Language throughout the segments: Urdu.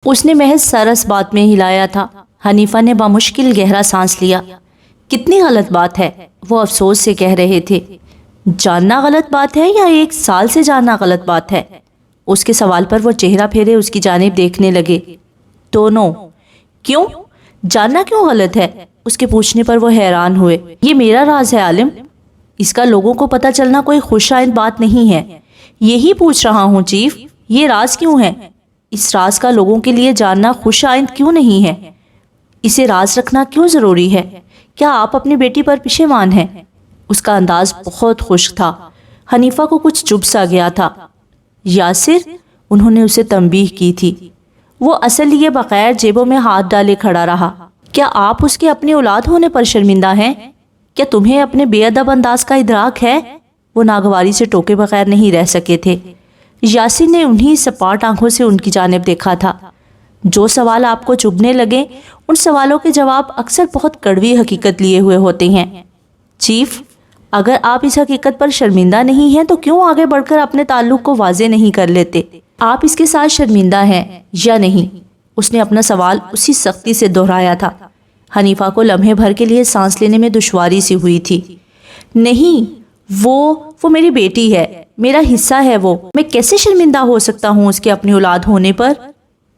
اس نے محض سر اس بات میں ہلایا تھا۔ حنیفہ نے بامشکل گہرا سانس لیا۔ کتنی غلط بات ہے، وہ افسوس سے کہہ رہے تھے۔ جاننا غلط بات ہے یا 1 سال سے جاننا غلط بات ہے؟ اس کے سوال پر وہ چہرہ پھیرے اس کی جانب دیکھنے لگے۔ دونوں۔ کیوں؟ جاننا کیوں غلط ہے؟ اس کے پوچھنے پر وہ حیران ہوئے۔ یہ میرا راز ہے عالم، اس کا لوگوں کو پتہ چلنا کوئی خوش آئند بات نہیں ہے۔ یہی پوچھ رہا ہوں چیف، یہ راز کیوں ہے؟ اس راز کا لوگوں کے لیے جاننا خوش آئند کیوں نہیں ہے؟ اسے راز رکھنا کیوں ضروری ہے؟ کیا آپ اپنی بیٹی پر پشیمان ہیں؟ اس کا انداز بہت خشک تھا۔ حنیفہ کو کچھ چبھ سا گیا تھا۔ یاسر، انہوں نے اسے تنبیہ کی تھی۔ وہ اصل لیے بغیر جیبوں میں ہاتھ ڈالے کھڑا رہا۔ کیا آپ اس کے اپنی اولاد ہونے پر شرمندہ ہیں؟ کیا تمہیں اپنے بے ادب انداز کا ادراک ہے؟ وہ ناگواری سے ٹوکے بغیر نہیں رہ سکے تھے۔ یاسر نے انہی سپاٹ آنکھوں سے ان کی جانب دیکھا تھا۔ جو سوال آپ کو چبھنے لگے، ان سوالوں کے جواب اکثر بہت کڑوی حقیقت لیے ہوئے ہوتے ہیں۔ چیف، اگر آپ اس حقیقت پر شرمندہ نہیں ہیں تو کیوں آگے بڑھ کر اپنے تعلق کو واضح نہیں کر لیتے؟ آپ اس کے ساتھ شرمندہ ہیں یا نہیں؟ اس نے اپنا سوال اسی سختی سے دہرایا تھا۔ حنیفہ کو لمحے بھر کے لیے سانس لینے میں دشواری سی ہوئی تھی۔ نہیں، وہ میری بیٹی ہے، میرا حصہ ہے وہ۔ میں کیسے شرمندہ ہو سکتا ہوں اس کے اپنی اولاد ہونے پر؟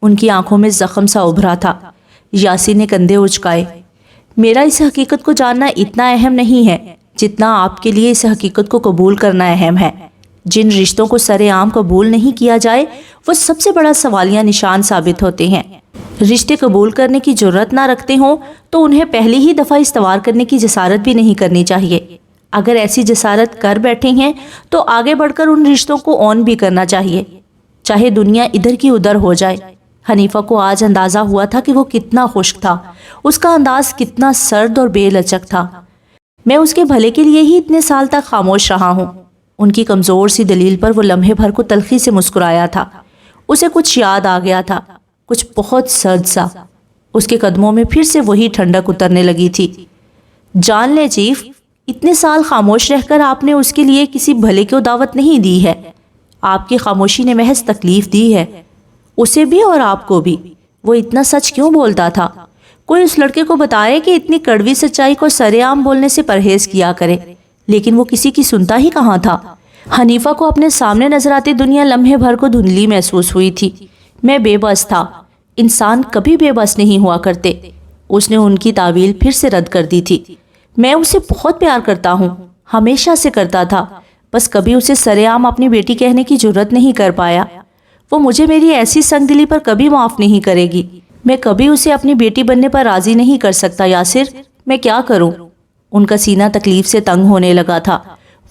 ان کی آنکھوں میں زخم سا ابھرا تھا۔ یاسر نے کندھے اچکائے۔ میرا اس حقیقت کو جاننا اتنا اہم نہیں ہے جتنا آپ کے لیے اس حقیقت کو قبول کرنا اہم ہے۔ جن رشتوں کو سر عام قبول نہیں کیا جائے وہ سب سے بڑا سوالیہ نشان ثابت ہوتے ہیں۔ رشتے قبول کرنے کی جرأت نہ رکھتے ہوں تو انہیں پہلی ہی دفعہ استوار کرنے کی جسارت بھی نہیں کرنی چاہیے۔ اگر ایسی جسارت کر بیٹھے ہیں تو آگے بڑھ کر ان رشتوں کو اون بھی کرنا چاہیے، چاہے دنیا ادھر کی ادھر ہو جائے۔ حنیفہ کو آج اندازہ ہوا تھا کہ وہ کتنا خشک تھا، اس کا انداز کتنا سرد اور بے لچک تھا۔ میں اس کے بھلے کے لیے ہی اتنے سال تک خاموش رہا ہوں۔ ان کی کمزور سی دلیل پر وہ لمحے بھر کو تلخی سے مسکرایا تھا۔ اسے کچھ یاد آ گیا تھا، کچھ بہت سرد سا۔ اس کے قدموں میں پھر سے وہی ٹھنڈک اترنے لگی تھی۔ جان لیں چیف، اتنے سال خاموش رہ کر آپ نے اس کے لیے کسی بھلے کو دعوت نہیں دی ہے۔ آپ کی خاموشی نے محض تکلیف دی ہے، اسے بھی اور آپ کو بھی۔ وہ اتنا سچ کیوں بولتا تھا؟ کوئی اس لڑکے کو بتائے کہ اتنی کڑوی سچائی کو سر عام بولنے سے پرہیز کیا کرے، لیکن وہ کسی کی سنتا ہی کہاں تھا۔ حنیفہ کو اپنے سامنے نظر آتی دنیا لمحے بھر کو دھندلی محسوس ہوئی تھی۔ میں بے بس تھا۔ انسان کبھی بے بس نہیں ہوا کرتے۔ اس نے ان کی تعویل پھر سے رد کر دی تھی۔ میں اسے بہت پیار کرتا ہوں، ہمیشہ سے کرتا تھا، بس کبھی اسے سر عام اپنی بیٹی کہنے کی جرأت نہیں کر پایا۔ وہ مجھے میری ایسی سنگ دلی پر کبھی معاف نہیں کرے گی۔ میں کبھی اسے اپنی بیٹی بننے پر راضی نہیں کر سکتا۔ یاسر، میں کیا کروں؟ ان کا سینہ تکلیف سے تنگ ہونے لگا تھا۔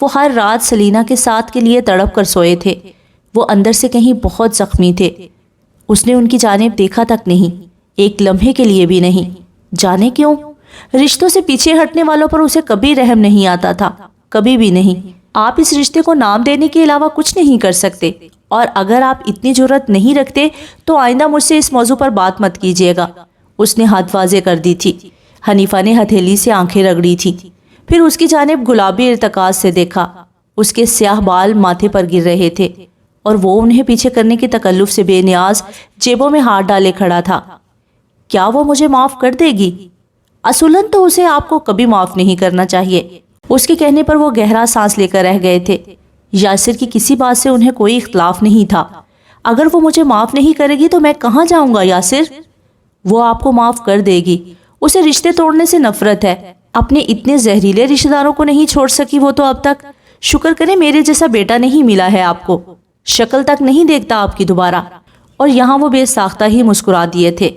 وہ ہر رات سلینا کے ساتھ کے لیے تڑپ کر سوئے تھے۔ وہ اندر سے کہیں بہت زخمی تھے۔ اس نے ان کی جانب دیکھا تک نہیں، ایک لمحے کے لیے بھی نہیں۔ جانے کیوں؟ رشتوں سے پیچھے ہٹنے والوں پر اسے کبھی رحم نہیں آتا تھا، کبھی بھی نہیں۔ آپ اس رشتے کو نام دینے کے علاوہ کچھ نہیں کر سکتے، اور اگر آپ اتنی جرأت نہیں رکھتے تو آئندہ مجھ سے اس موضوع پر بات مت کیجیے گا۔ اس نے حد واضح کر دی تھی۔ حنیفہ نے ہتھیلی سے آنکھیں رگڑی تھی، پھر اس کی جانب گلابی ارتکاز سے دیکھا۔ اس کے سیاہ بال ماتھے پر گر رہے تھے اور وہ انہیں پیچھے کرنے کے تکلف سے بے نیاز جیبوں میں ہاتھ ڈالے کھڑا تھا۔ کیا وہ مجھے معاف کر دے گی؟ اصولاً تو اسے آپ کو کبھی معاف نہیں کرنا چاہیے۔ اس کے کہنے پر وہ گہرا سانس لے کر رہ گئے تھے۔ یاسر کی کسی بات سے انہیں کوئی اختلاف نہیں تھا۔ اگر وہ مجھے معاف نہیں کرے گی تو میں کہاں جاؤں گا یاسر؟ وہ آپ کو معاف کر دے گی۔ اسے رشتے توڑنے سے نفرت ہے۔ اپنے اتنے زہریلے رشتہ داروں کو نہیں چھوڑ سکی وہ تو اب تک۔ شکر کرے میرے جیسا بیٹا نہیں ملا ہے آپ کو، شکل تک نہیں دیکھتا آپ کی دوبارہ۔ اور یہاں وہ بے ساختہ ہی مسکرا دیے تھے۔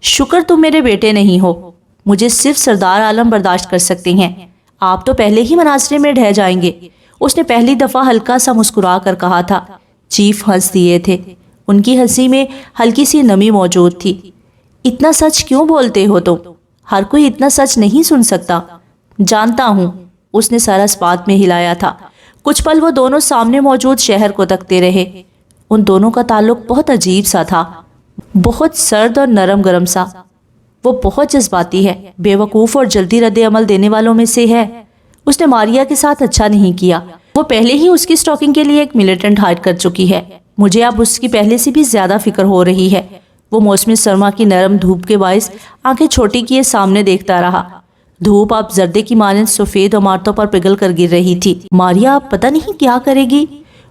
شکر تم میرے بیٹے نہیں ہو، مجھے صرف سردار عالم برداشت کر سکتے ہیں، آپ تو پہلے ہی مناظرے میں ڈھہ جائیں گے۔ اس نے پہلی دفعہ ہلکا سا مسکرا کر کہا تھا۔ چیف ہنس دیے تھے۔ ان کی ہنسی میں ہلکی سی نمی موجود تھی۔ اتنا سچ کیوں بولتے ہو تم؟ ہر کوئی اتنا سچ نہیں سن سکتا۔ جانتا ہوں، اس نے سر اس بات میں ہلایا تھا۔ کچھ پل وہ دونوں سامنے موجود شہر کو تکتے رہے۔ ان دونوں کا تعلق بہت عجیب سا تھا، بہت سرد اور نرم گرم سا۔ وہ بہت جذباتی ہے، بے وقوف اور جلدی رد عمل دینے والوں میں سے ہے۔ اس نے ماریا کے ساتھ اچھا نہیں کیا۔ وہ پہلے ہی اس کی سٹاکنگ کے لیے ایک ملیٹنٹ ہائر کر چکی ہے۔ مجھے اب اس کی پہلے سے بھی زیادہ فکر ہو رہی ہے۔ وہ موسم سرما کی نرم دھوپ کے باعث آنکھیں چھوٹی کیے سامنے دیکھتا رہا۔ دھوپ اب زردے کی مانند سفید عمارتوں پر پگھل کر گر رہی تھی۔ ماریا اب پتہ نہیں کیا کرے گی،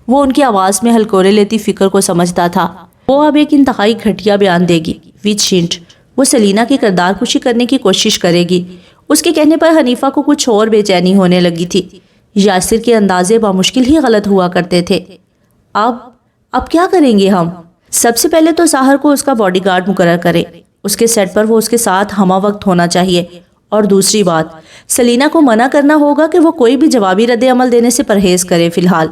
وہ ان کی آواز میں ہلکورے لیتی فکر کو سمجھتا تھا۔ وہ اب ایک انتہائی گھٹیا بیان دے گی، وچ وہ سلینا کی کردار کشی کرنے کی کوشش کرے گی۔ اس کے کہنے پر حنیفہ کو کچھ اور بے چینی ہونے لگی تھی۔ یاسر کے اندازے بامشکل ہی غلط ہوا کرتے تھے۔ اب کیا کریں گے ہم؟ سب سے پہلے تو ساحر کو اس کا باڈی گارڈ مقرر کرے، اس کے سیٹ پر وہ اس کے ساتھ ہمہ وقت ہونا چاہیے۔ اور دوسری بات، سلینا کو منع کرنا ہوگا کہ وہ کوئی بھی جوابی رد عمل دینے سے پرہیز کرے فی الحال۔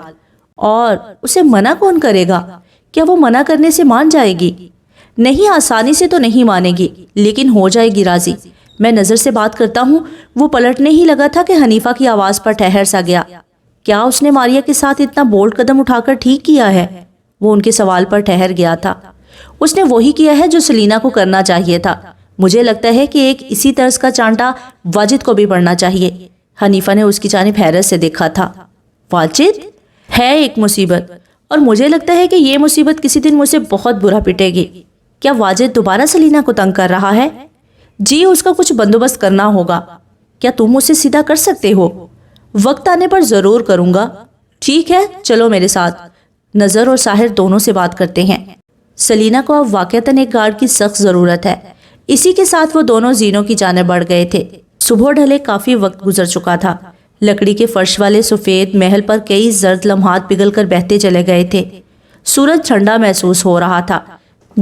اور اسے منع کون کرے گا؟ کیا وہ منع کرنے سے مان جائے گی؟ نہیں، آسانی سے تو نہیں مانے گی، لیکن ہو جائے گی راضی۔ میں نظر سے بات کرتا ہوں۔ وہ پلٹنے ہی لگا تھا کہ حنیفہ کی آواز پر ٹھہر سا گیا۔ کیا اس نے ماریا کے ساتھ اتنا بولڈ قدم اٹھا کر ٹھیک کیا ہے؟ وہ ان کے سوال پر ٹھہر گیا تھا۔ اس نے وہی کیا ہے جو سلینا کو کرنا چاہیے تھا۔ مجھے لگتا ہے کہ ایک اسی طرز کا چانٹا واجد کو بھی پڑنا چاہیے۔ حنیفہ نے اس کی جانب حیرت سے دیکھا تھا۔ واجد ہے ایک مصیبت، اور مجھے لگتا ہے کہ یہ مصیبت کسی دن مجھے بہت برا پٹے گی۔ کیا واجد دوبارہ سلینا کو تنگ کر رہا ہے؟ جی، اس کا کچھ بندوبست کرنا ہوگا۔ کیا تم اسے سیدھا کر سکتے ہو؟ وقت آنے پر ضرور کروں گا۔ ٹھیک ہے، چلو میرے ساتھ۔ نظر اور ساحر دونوں سے بات کرتے ہیں۔ سلینا کو اب واقعتاً ایک گارڈ کی سخت ضرورت ہے۔ اسی کے ساتھ وہ دونوں زینوں کی جانب بڑھ گئے تھے۔ صبح ڈھلے کافی وقت گزر چکا تھا۔ لکڑی کے فرش والے سفید محل پر کئی زرد لمحات پگھل کر بہتے چلے گئے تھے۔ سورج ٹھنڈا محسوس ہو رہا تھا۔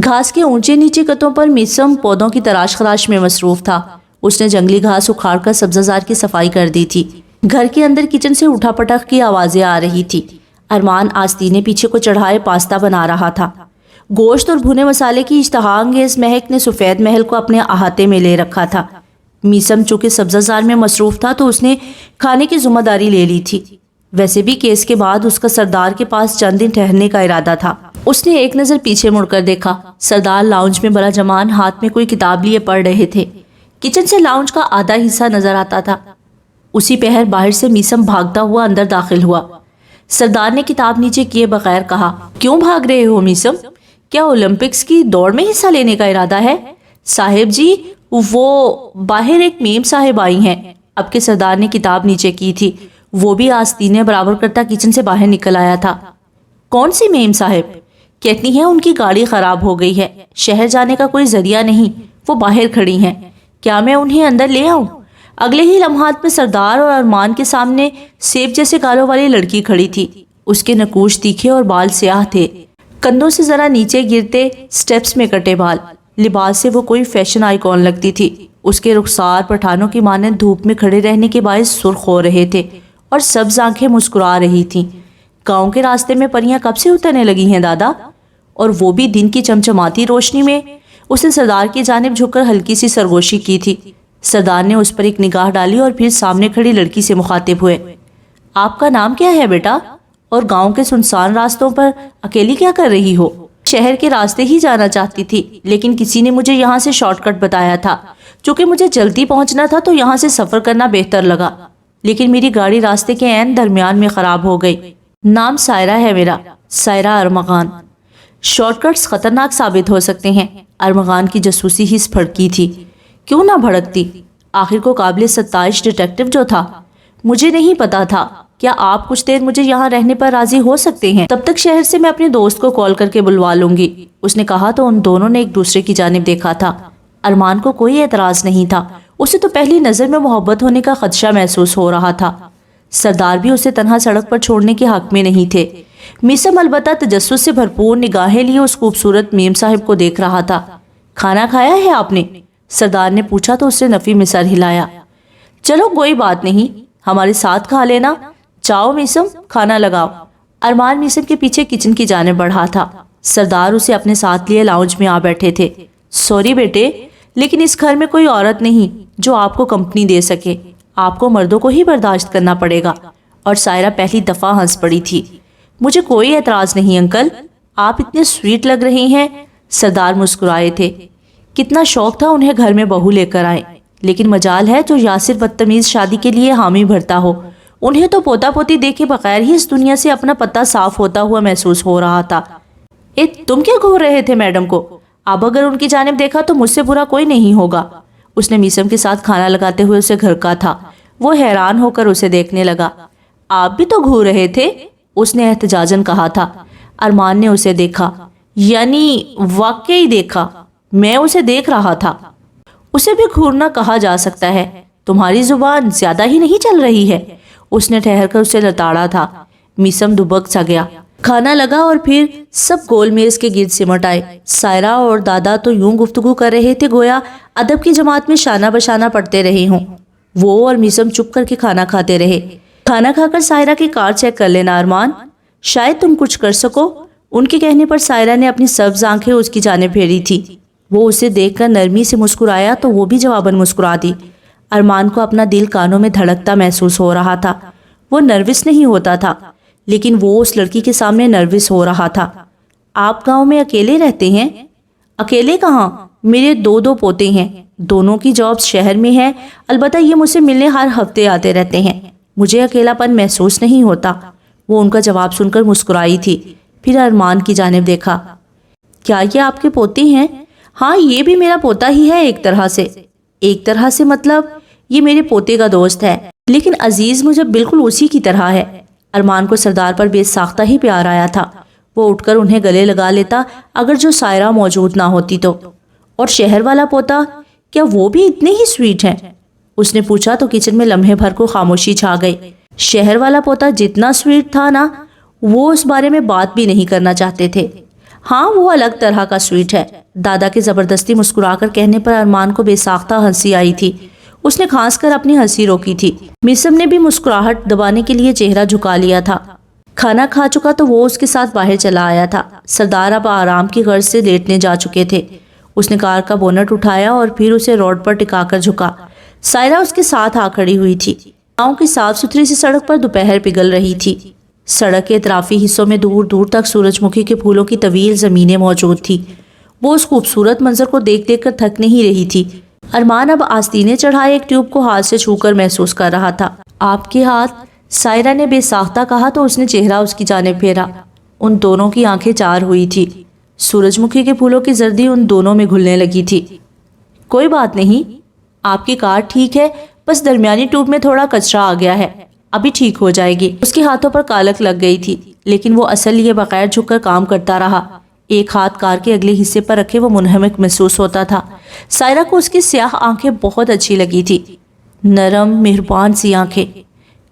گھاس کے اونچے نیچے کتوں پر میسم پودوں کی تراش خراش میں مصروف تھا۔ اس نے جنگلی گھاس اکھاڑ کر سبزہ زار کی صفائی کر دی تھی۔ گھر کے اندر کچن سے اٹھا پٹخ کی آوازیں آ رہی تھی۔ ارمان آستینے پیچھے کو چڑھائے پاستا بنا رہا تھا۔ گوشت اور بھنے مسالے کی اشتہا انگیز مہک نے سفید محل کو اپنے احاطے میں لے رکھا تھا۔ میسم چونکہ سبزہ زار میں مصروف تھا تو اس نے کھانے کی ذمہ داری لے لی تھی۔ ویسے بھی کیس کے بعد اس کا سردار کے پاس چند دن ٹھہرنے کا ارادہ تھا۔ اس نے ایک نظر پیچھے مڑ کر دیکھا۔ سردار لاؤنج میں بلا جمان ہاتھ میں کوئی کتاب لیے پڑھ رہے تھے۔ کچن سے لاؤنج کا آدھا حصہ نظر آتا تھا۔ اسی پہر باہر سے میسم بھاگتا ہوا اندر داخل ہوا۔ سردار نے کتاب نیچے کیے بغیر کہا، کیوں بھاگ رہے ہو میسم؟ کیا اولمپکس کی دوڑ میں حصہ لینے کا ارادہ ہے؟ صاحب جی، وہ باہر ایک میم صاحب آئی ہیں۔ اب کے سردار نے کتاب نیچے کی تھی۔ وہ بھی آستینے برابر کرتا کچن سے باہر نکل آیا تھا۔ کون سی میم صاحب؟ کہتی ہیں ان کی گاڑی خراب ہو گئی ہے، شہر جانے کا کوئی ذریعہ نہیں، وہ باہر کھڑی ہیں۔ کیا میں انہیں اندر لے آؤں؟ اگلے ہی لمحات میں سردار اور ارمان کے سامنے سیب جیسے گالوں والی لڑکی کھڑی تھی۔ اس کے نکوش تیکھے اور بال سیاہ تھے، کندھوں سے ذرا نیچے گرتے سٹیپس میں کٹے بال۔ لباس سے وہ کوئی فیشن آئیکن لگتی تھی۔ اس کے رخسار پٹھانوں کی مانند دھوپ میں کھڑے رہنے کے باعث سرخ ہو رہے تھے اور سبز آنکھیں مسکرا رہی تھیں۔ گاؤں کے راستے میں پریاں کب سے اترنے لگی ہیں دادا؟ اور وہ بھی دن کی چمچماتی روشنی میں۔ اس نے سردار کی جانب جھک کر ہلکی سی سرگوشی کی تھی۔ سردار نے اس پر ایک نگاہ ڈالی اور پھر سامنے کھڑی لڑکی سے مخاطب ہوئے۔ آپ کا نام کیا ہے بیٹا؟ اور گاؤں کے سنسان راستوں پر اکیلی کیا کر رہی ہو؟ شہر کے راستے ہی جانا چاہتی تھی، لیکن کسی نے مجھے یہاں سے شارٹ کٹ بتایا تھا۔ چونکہ مجھے جلدی پہنچنا تھا تو یہاں سے سفر کرنا بہتر لگا، لیکن میری گاڑی راستے کے عین درمیان میں خراب ہو گئی۔ نام سائرہ ہے میرا، سائرہ ارمغان۔ شارٹ کٹس خطرناک ثابت ہو سکتے ہیں۔ ارمغان کی جاسوسی ہی بھڑکی تھی۔ کیوں نہ بھڑکتی؟ آخر کو قابل ستائش ڈیٹیکٹیو جو تھا۔ مجھے نہیں پتا تھا۔ کیا آپ کچھ دیر مجھے یہاں رہنے پر راضی ہو سکتے ہیں؟ تب تک شہر سے میں اپنے دوست کو کال کر کے بلوا لوں گی، اس نے کہا تو ان دونوں نے ایک دوسرے کی جانب دیکھا تھا۔ ارمان کو کوئی اعتراض نہیں تھا۔ اسے تو پہلی نظر میں محبت ہونے کا خدشہ محسوس ہو رہا تھا۔ سردار بھی اسے تنہا سڑک پر چھوڑنے کے حق میں نہیں تھے۔ میسم البتہ تجسس سے بھرپور نگاہیں لیے اس خوبصورت میم صاحب کو دیکھ رہا تھا۔ کھانا کھایا ہے آپ نے؟ سردار نے پوچھا تو اس نے نفی میں سر ہلایا۔ چلو کوئی بات نہیں، ہمارے ساتھ کھا لینا۔ چاؤ میسم، کھانا لگاؤ۔ ارمان میسم کے پیچھے کچن کی جانب بڑھا تھا۔ سردار اسے اپنے ساتھ لیے لاؤنج میں آ بیٹھے تھے۔ سوری بیٹے، لیکن اس گھر میں کوئی عورت نہیں جو آپ کو کمپنی دے سکے۔ آپ کو مردوں کو ہی برداشت کرنا پڑے گا۔ اور سائرہ پہلی دفعہ ہنس پڑی تھی۔ مجھے کوئی اعتراض نہیں انکل، آپ اتنے سویٹ لگ رہے ہیں۔ سردار مسکرائے تھے۔ کتنا شوق تھا انہیں گھر میں بہو لے کر آئے، لیکن مجال ہے جو یاسر بدتمیز شادی کے لیے حامی بھرتا ہو۔ انہیں تو پوتا پوتی دیکھے بغیر ہی اس دنیا سے اپنا پتہ صاف ہوتا ہوا محسوس ہو رہا تھا۔ تم کیا گھور رہے تھے میڈم کو؟ اب اگر ان کی جانب دیکھا تو مجھ سے برا کوئی نہیں ہوگا۔ اس نے میسم کے ساتھ کھانا لگاتے ہوئے اسے گھر کا تھا۔ وہ حیران ہو کر اسے دیکھنے لگا۔ آپ بھی تو گھور رہے تھے، اس نے احتجاجاً کہا تھا۔ ارمان نے اسے دیکھا، یعنی واقعی دیکھا، میں اسے دیکھ رہا تھا۔ اسے بھی گھورنا کہا جا سکتا ہے، تمہاری زبان زیادہ ہی نہیں چل رہی ہے، اس نے ٹھہر کر اسے لتاڑا تھا۔ میسم دبک سا گیا۔ کھانا لگا اور پھر سب گول میز کے گرد سمٹ آئے۔ سائرہ اور دادا تو یوں گفتگو کر رہے تھے گویا ادب کی جماعت میں شانہ بشانہ پڑھتے رہے ہوں۔ وہ اور میسم چپ کر کے کھانا کھاتے رہے۔ کھانا کھا کر سائرہ کی کار چیک کر لینا ارمان، شاید تم کچھ کر سکو۔ ان کے کہنے پر سائرہ نے اپنی سبز آنکھیں اس کی جانب پھیری تھی۔ وہ اسے دیکھ کر نرمی سے مسکرایا تو وہ بھی جواباً مسکرا دی۔ ارمان کو اپنا دل کانوں میں دھڑکتا محسوس ہو رہا تھا۔ وہ نروس نہیں ہوتا تھا، لیکن وہ اس لڑکی کے سامنے نروس ہو رہا تھا۔ آپ گاؤں میں اکیلے رہتے ہیں؟ اکیلے کہاں، میرے دو پوتے ہیں، دونوں کی جابس شہر میں ہیں، البتہ یہ مجھ سے ملنے ہر ہفتے آتے رہتے ہیں، مجھے اکیلا پن محسوس نہیں ہوتا۔ وہ ان کا جواب سن کر مسکرائی تھی، پھر ارمان کی جانب دیکھا۔ کیا یہ آپ کے پوتے ہیں؟ ہاں، یہ بھی میرا پوتا ہی ہے ایک طرح سے۔ ایک طرح سے مطلب یہ میرے پوتے کا دوست ہے، لیکن عزیز مجھے بالکل اسی کی طرح ہے۔ ارمان کو سردار پر بے ساختہ ہی پیار آیا تھا۔ وہ اٹھ کر انہیں گلے لگا لیتا اگر جو سائرہ موجود نہ ہوتی تو۔ اور شہر والا پوتا، کیا وہ بھی اتنے ہی سویٹ ہیں؟ اس نے پوچھا تو کچن میں لمحے بھر کو خاموشی چھا گئی۔ شہر والا پوتا جتنا سویٹ تھا نا، وہ اس بارے میں بات بھی نہیں کرنا چاہتے تھے۔ ہاں، وہ الگ طرح کا سویٹ ہے، دادا کے زبردستی مسکرا کر کہنے پر ارمان کو بے ساختہ ہنسی آئی تھی۔ اس نے کھانس کر اپنی ہنسی روکی تھی۔ میسم نے بھی مسکراہٹ دبانے کے لیے چہرہ جھکا لیا تھا۔ کھانا کھا چکا تو وہ اس کے ساتھ باہر چلا آیا تھا۔ سردار اب آرام کی غرض سے لیٹنے جا چکے تھے۔ اس نے کار کا بونٹ اٹھایا اور پھر اسے روڈ پر ٹکا کر جھکا۔ سائرہ اس کے ساتھ آ کھڑی ہوئی تھی۔ گاؤں کی صاف ستھری سی سڑک پر دوپہر پگھل رہی تھی۔ سڑک کے اطرافی حصوں میں دور دور تک سورج مکھی کے پھولوں کی طویل زمینیں موجود تھی۔ وہ اس خوبصورت منظر کو دیکھ دیکھ کر تھک نہیں رہی تھی۔ ارمان اب آستینے چڑھائے ایک ٹیوب کو ہاتھ سے چھو کر محسوس کر رہا تھا۔ آپ کے ہاتھ، سائرہ نے بے ساختہ کہا تو اس نے چہرہ اس کی جانب پھیرا۔ ان دونوں کی آنکھیں چار ہوئی تھی۔ سورج مکھی کے پھولوں کی زردی ان دونوں میں گھلنے لگی تھی۔ کوئی بات نہیں، آپ کی کار ٹھیک ہے، بس درمیانی ٹیوب میں تھوڑا کچرا آ گیا ہے، ابھی ٹھیک ہو جائے گی۔ اس کے ہاتھوں پر کالک لگ گئی تھی، لیکن وہ اصل لیے بغیر جھک کر کام کرتا رہا۔ ایک ہاتھ کار کے اگلے حصے پر رکھے وہ منہمک محسوس ہوتا تھا۔ سائرہ کو اس کی سیاہ آنکھیں بہت اچھی لگی تھی، نرم مہربان سی آنکھیں۔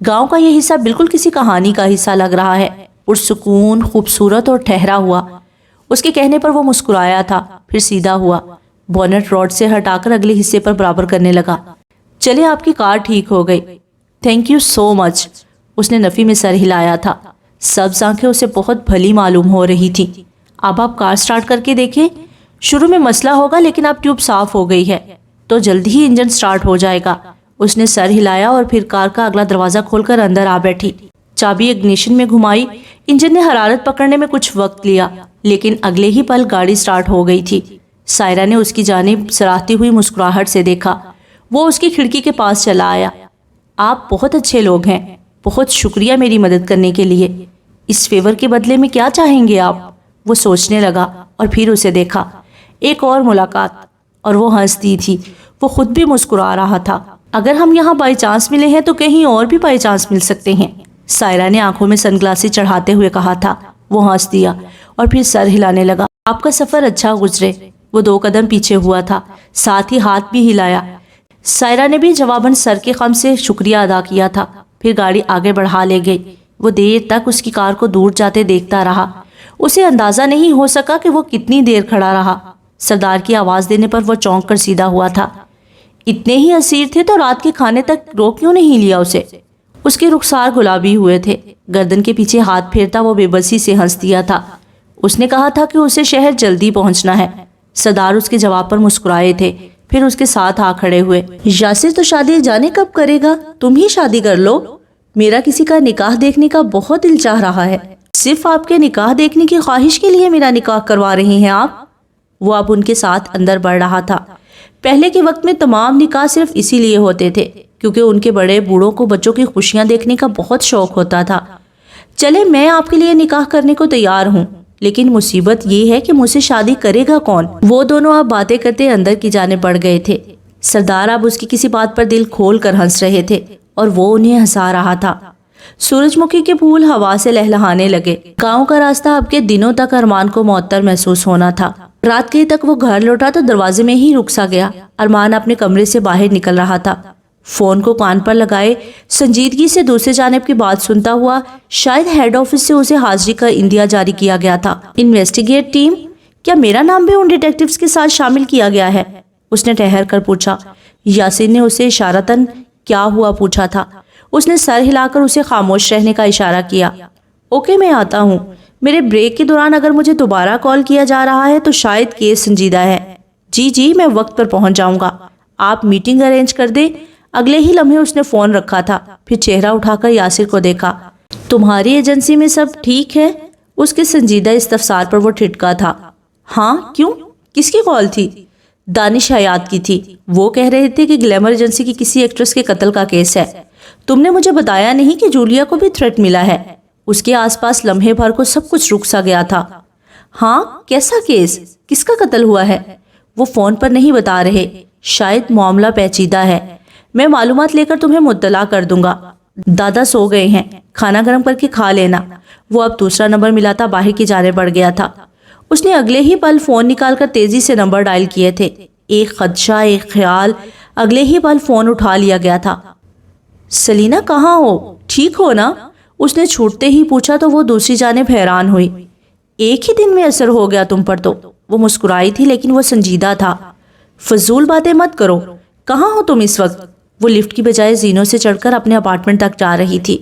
گاؤں کا یہ حصہ بالکل کسی کہانی کا حصہ لگ رہا ہے، پرسکون، خوبصورت اور ٹھہرا ہوا۔ اس کے کہنے پر وہ مسکرایا تھا، پھر سیدھا ہوا، بونٹ روڈ سے ہٹا کر اگلے حصے پر برابر کرنے لگا۔ چلے، آپ کی کار ٹھیک ہو گئی، تھینک یو سو مچ۔ اس نے نفی میں سر ہلایا تھا۔ سبز آنکھیں اسے بہت بھلی معلوم ہو رہی تھی۔ اب آپ کار سٹارٹ کر کے دیکھیں، شروع میں مسئلہ ہوگا لیکن اب ٹیوب صاف ہو گئی ہے تو جلد ہی انجن سٹارٹ ہو جائے گا۔ اس نے سر ہلایا اور پھر کار کا اگلا دروازہ کھول کر اندر آ بیٹھی۔ چابی اگنیشن میں گھمائی۔ انجن نے حرارت پکڑنے میں کچھ وقت لیا، لیکن اگلے ہی پل گاڑی سٹارٹ ہو گئی تھی۔ سائرہ نے اس کی جانب سراہتی ہوئی مسکراہٹ سے دیکھا۔ وہ اس کی کھڑکی کے پاس چلا آیا۔ آپ بہت اچھے لوگ ہیں، بہت شکریہ میری مدد کرنے کے لیے۔ اس فیور کے بدلے میں کیا چاہیں گے آپ؟ وہ سوچنے لگا اور پھر اسے دیکھا۔ ایک اور ملاقات، اور وہ ہنستی تھی۔ وہ خود بھی مسکرا رہا تھا۔ اگر ہم یہاں بائی چانس ملے ہیں تو کہیں اور بھی بائی چانس مل سکتے ہیں، سائرہ نے آنکھوں میں سن گلاسز چڑھاتے ہوئے کہا تھا۔ وہ ہنس دیا اور پھر سر ہلانے لگا۔ آپ کا سفر اچھا گزرے۔ وہ 2 قدم پیچھے ہوا تھا، ساتھ ہی ہاتھ بھی ہلایا۔ سائرہ نے بھی جواباً سر کے خم سے شکریہ ادا کیا تھا، پھر گاڑی آگے بڑھا لے گئی۔ وہ دیر تک اس کی کار کو دور جاتے دیکھتا رہا۔ اسے اندازہ نہیں ہو سکا کہ وہ کتنی دیر کھڑا رہا۔ سردار کی آواز دینے پر وہ چونک کر سیدھا ہوا تھا۔ اتنے ہی اسیر تھے تو رات کے کھانے تک روک کیوں نہیں لیا اسے؟ اس کے رخسار گلابی ہوئے تھے، گردن کے پیچھے ہاتھ پھیرتا وہ بے بسی سے ہنس دیا تھا۔ اس نے کہا تھا کہ اسے شہر جلدی پہنچنا ہے۔ سردار اس کے جواب پر مسکرائے تھے، پھر اس کے ساتھ آ کھڑے ہوئے۔ یاسر تو شادی جانے کب کرے گا؟ تم ہی شادی کر لو، میرا کسی کا نکاح دیکھنے کا بہت دل چاہ رہا ہے۔ صرف آپ کے نکاح دیکھنے کی خواہش کے لیے میرا نکاح کروا رہے ہیں آپ؟ وہ اب ان کے ساتھ اندر بڑھ رہا تھا۔ پہلے کے وقت میں تمام نکاح صرف اسی لیے ہوتے تھے کیونکہ ان کے بڑے بوڑھوں کو بچوں کی خوشیاں دیکھنے کا بہت شوق ہوتا تھا۔ چلے، میں آپ کے لیے نکاح کرنے کو تیار ہوں، لیکن مصیبت یہ ہے کہ مجھ سے شادی کرے گا کون؟ وہ دونوں اب باتیں کرتے اندر کی جانب بڑھ گئے تھے۔ سردار اب اس کی کسی بات پر دل کھول کر ہنس رہے تھے اور وہ انہیں ہنسا رہا تھا۔ سورج مکھی کے پھول ہوا سے لہلہانے لگے۔ گاؤں کا راستہ اب کے دنوں تک ارمان کو معطر محسوس ہونا تھا۔ رات گئی تک وہ گھر لوٹا تو دروازے میں ہی رک سا گیا۔ ارمان اپنے کمرے سے باہر نکل رہا تھا، فون کو کان پر لگائے سنجیدگی سے دوسرے جانب کی بات سنتا ہوا۔ شاید ہیڈ آفس سے اسے حاضری کا اندیا جاری کیا گیا تھا۔ انویسٹیگیٹ ٹیم، کیا میرا نام بھی ان ڈیٹیکٹیوز کے ساتھ شامل کیا گیا ہے؟ اس نے ٹھہر کر پوچھا۔ یاسر نے اسے اشارتاً کیا ہوا پوچھا تھا۔ اس نے سر ہلا کر اسے خاموش رہنے کا اشارہ کیا۔ اوکے، میں آتا ہوں۔ میرے بریک کے دوران اگر مجھے دوبارہ کال کیا جا رہا ہے تو شاید کیس سنجیدہ ہے۔ جی میں وقت پر پہنچ جاؤں گا۔ آپ میٹنگ ارینج کر دیں۔ اگلے ہی لمحے اس نے فون رکھا تھا، پھر چہرہ اٹھا کر یاسر کو دیکھا۔ تمہاری ایجنسی میں سب ٹھیک ہے؟ اس کے سنجیدہ استفسار پر وہ ٹھٹکا تھا۔ ہاں، کیوں؟ کس کی کال تھی؟ دانش حیات کی تھی۔ وہ کہہ رہے تھے کہ گلیمر ایجنسی کی کسی ایکٹریس کے قتل کا کیس ہے۔ تم نے مجھے بتایا نہیں کہ جولیا کو بھی تھریٹ ملا ہے؟ اس کے آس پاس لمحے بھر کو سب کچھ رک سا گیا تھا۔ ہاں، کیسا کیس؟ کس کا قتل ہوا ہے؟ وہ فون پر نہیں بتا رہے، شاید معاملہ پیچیدہ ہے۔ میں معلومات لے کر تمہیں مطلع کر دوں گا۔ دادا سو گئے ہیں، کھانا گرم کر کے کھا لینا۔ وہ اب دوسرا نمبر ملا تھا باہر کی جانب بڑھ گیا تھا۔ اس نے اگلے ہی پل فون نکال کر تیزی سے نمبر ڈائل کیے تھے۔ ایک خدشہ، ایک خیال، اگلے ہی پل فون اٹھا لیا گیا تھا۔ سلینا کہاں ہو؟ ٹھیک ہو نا؟ اس نے چھوٹتے ہی پوچھا تو وہ دوسری جانب حیران ہوئی۔ ایک ہی دن میں اثر ہو گیا تم پر تو؟ وہ مسکرائی تھی لیکن وہ سنجیدہ تھا۔ فضول باتیں مت کرو۔ کہاں ہو تم اس وقت؟ وہ لفٹ کی بجائے زینوں سے چڑھ کر اپنے اپارٹمنٹ تک جا رہی تھی۔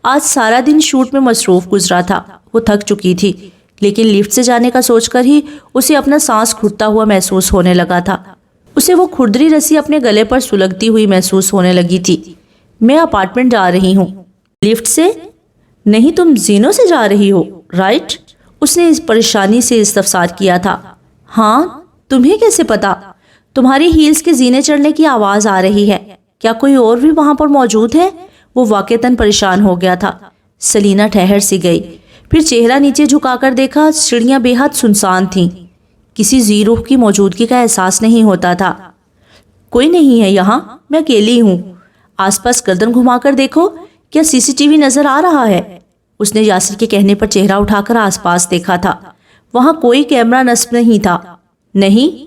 آج سارا دن شوٹ میں مصروف گزرا تھا، وہ تھک چکی تھی، لیکن لفٹ سے جانے کا سوچ کر ہی اسے اپنا سانس گھٹتا ہوا محسوس ہونے لگا تھا۔ اسے وہ کھردری رسی اپنے گلے پر سلگتی ہوئی محسوس ہونے لگی تھی۔ میں اپارٹمنٹ جا رہی ہوں۔ لفٹ سے؟ نہیں، تم زینوں سے جا رہی ہو، رائٹ؟ اس نے اس پریشانی سے استفسار کیا تھا۔ ہاں، تمہیں کیسے پتا؟ تمہاری ہیلز کے زینے چڑھنے کی آواز آ رہی ہے۔ کیا کوئی اور بھی وہاں پر موجود ہے؟ وہ واقعتاً پریشان ہو گیا تھا۔ سلینا ٹھہر سی گئی، پھر چہرہ نیچے جھکا کر دیکھا۔ سیڑھیاں بے حد سنسان تھیں، کسی ذی روح کی موجودگی کا احساس نہیں ہوتا تھا۔ کوئی نہیں ہے یہاں، میں اکیلی ہوں۔ آس پاس گردن گھما کر دیکھو، کیا سی سی ٹی وی نظر آ رہا ہے؟ اس نے یاسر کے کہنے پر چہرہ اٹھا کر آس پاس دیکھا تھا۔ وہاں کوئی کیمرہ نصب نہیں تھا۔ نہیں؟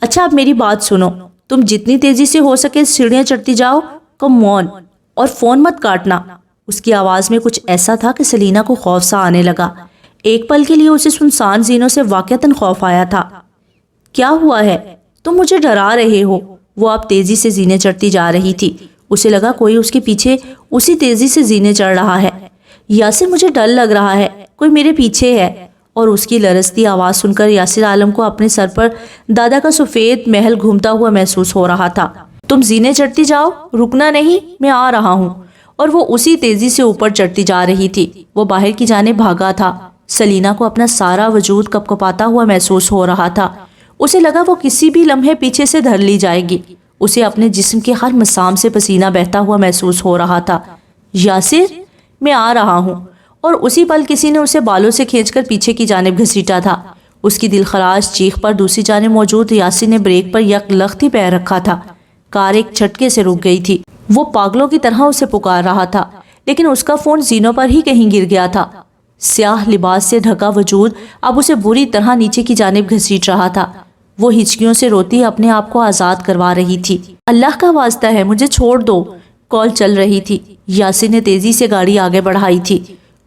اچھا، اب میری بات سنو، تم جتنی تیزی سے ہو سکے سیڑھیاں چڑھتی جاؤ، کم آن، اور فون مت کاٹنا۔ اس کی آواز میں کچھ ایسا تھا کہ سلینا کو خوف سا آنے لگا۔ ایک پل کے لیے اسے سنسان زینوں سے واقعتاً خوف آیا تھا۔ کیا ہوا ہے؟ تم مجھے ڈرا رہے ہو۔ وہ اب تیزی سے زینے چڑھتی جا رہی تھی۔ اسے لگا کوئی اس کے پیچھے اسی تیزی سے زینے چڑھ رہا ہے۔ یاسر، مجھے ڈر لگ رہا ہے، کوئی میرے پیچھے ہے۔ اور اس کی لرزتی آواز سن کر یاسر عالم کو اپنے سر پر دادا کا سفید محل گھومتا ہوا محسوس ہو رہا تھا۔ تم زینے چڑھتی جاؤ، رکنا نہیں، میں آ رہا ہوں۔ اور وہ اسی تیزی سے اوپر چڑھتی جا رہی تھی۔ وہ باہر کی جانب بھاگا تھا۔ سلینا کو اپنا سارا وجود کپکپاتا ہوا محسوس ہو رہا تھا۔ اسے لگا وہ کسی بھی لمحے پیچھے سے دھر لی جائے گی۔ اسے اپنے جسم کے ہر مسام سے پسینہ بہتا ہوا محسوس ہو رہا تھا۔ یاسر، میں آ رہا ہوں۔ اور اسی پل کسی نے اسے بالوں سے کھینچ کر پیچھے کی جانب گھسیٹا تھا۔ اس کی دلخراش چیخ پر دوسری جانب موجود یاسر نے بریک پر یک لخت ہی پیر رکھا تھا۔ کار ایک جھٹکے سے رک گئی تھی۔ وہ پاگلوں کی طرح اسے پکار رہا تھا، لیکن اس کا فون زینوں پر ہی کہیں گر گیا تھا۔ سیاہ لباس سے ڈھکا وجود اب اسے بری طرح نیچے کی جانب گھسیٹ رہا تھا۔ وہ ہچکیوں سے روتی اپنے آپ کو آزاد کروا رہی تھی۔ اللہ کا واسطہ ہے، مجھے چھوڑ دو۔ کال چل رہی تھی۔ یاسر نے تیزی سے گاڑی آگے بڑھائی تھی،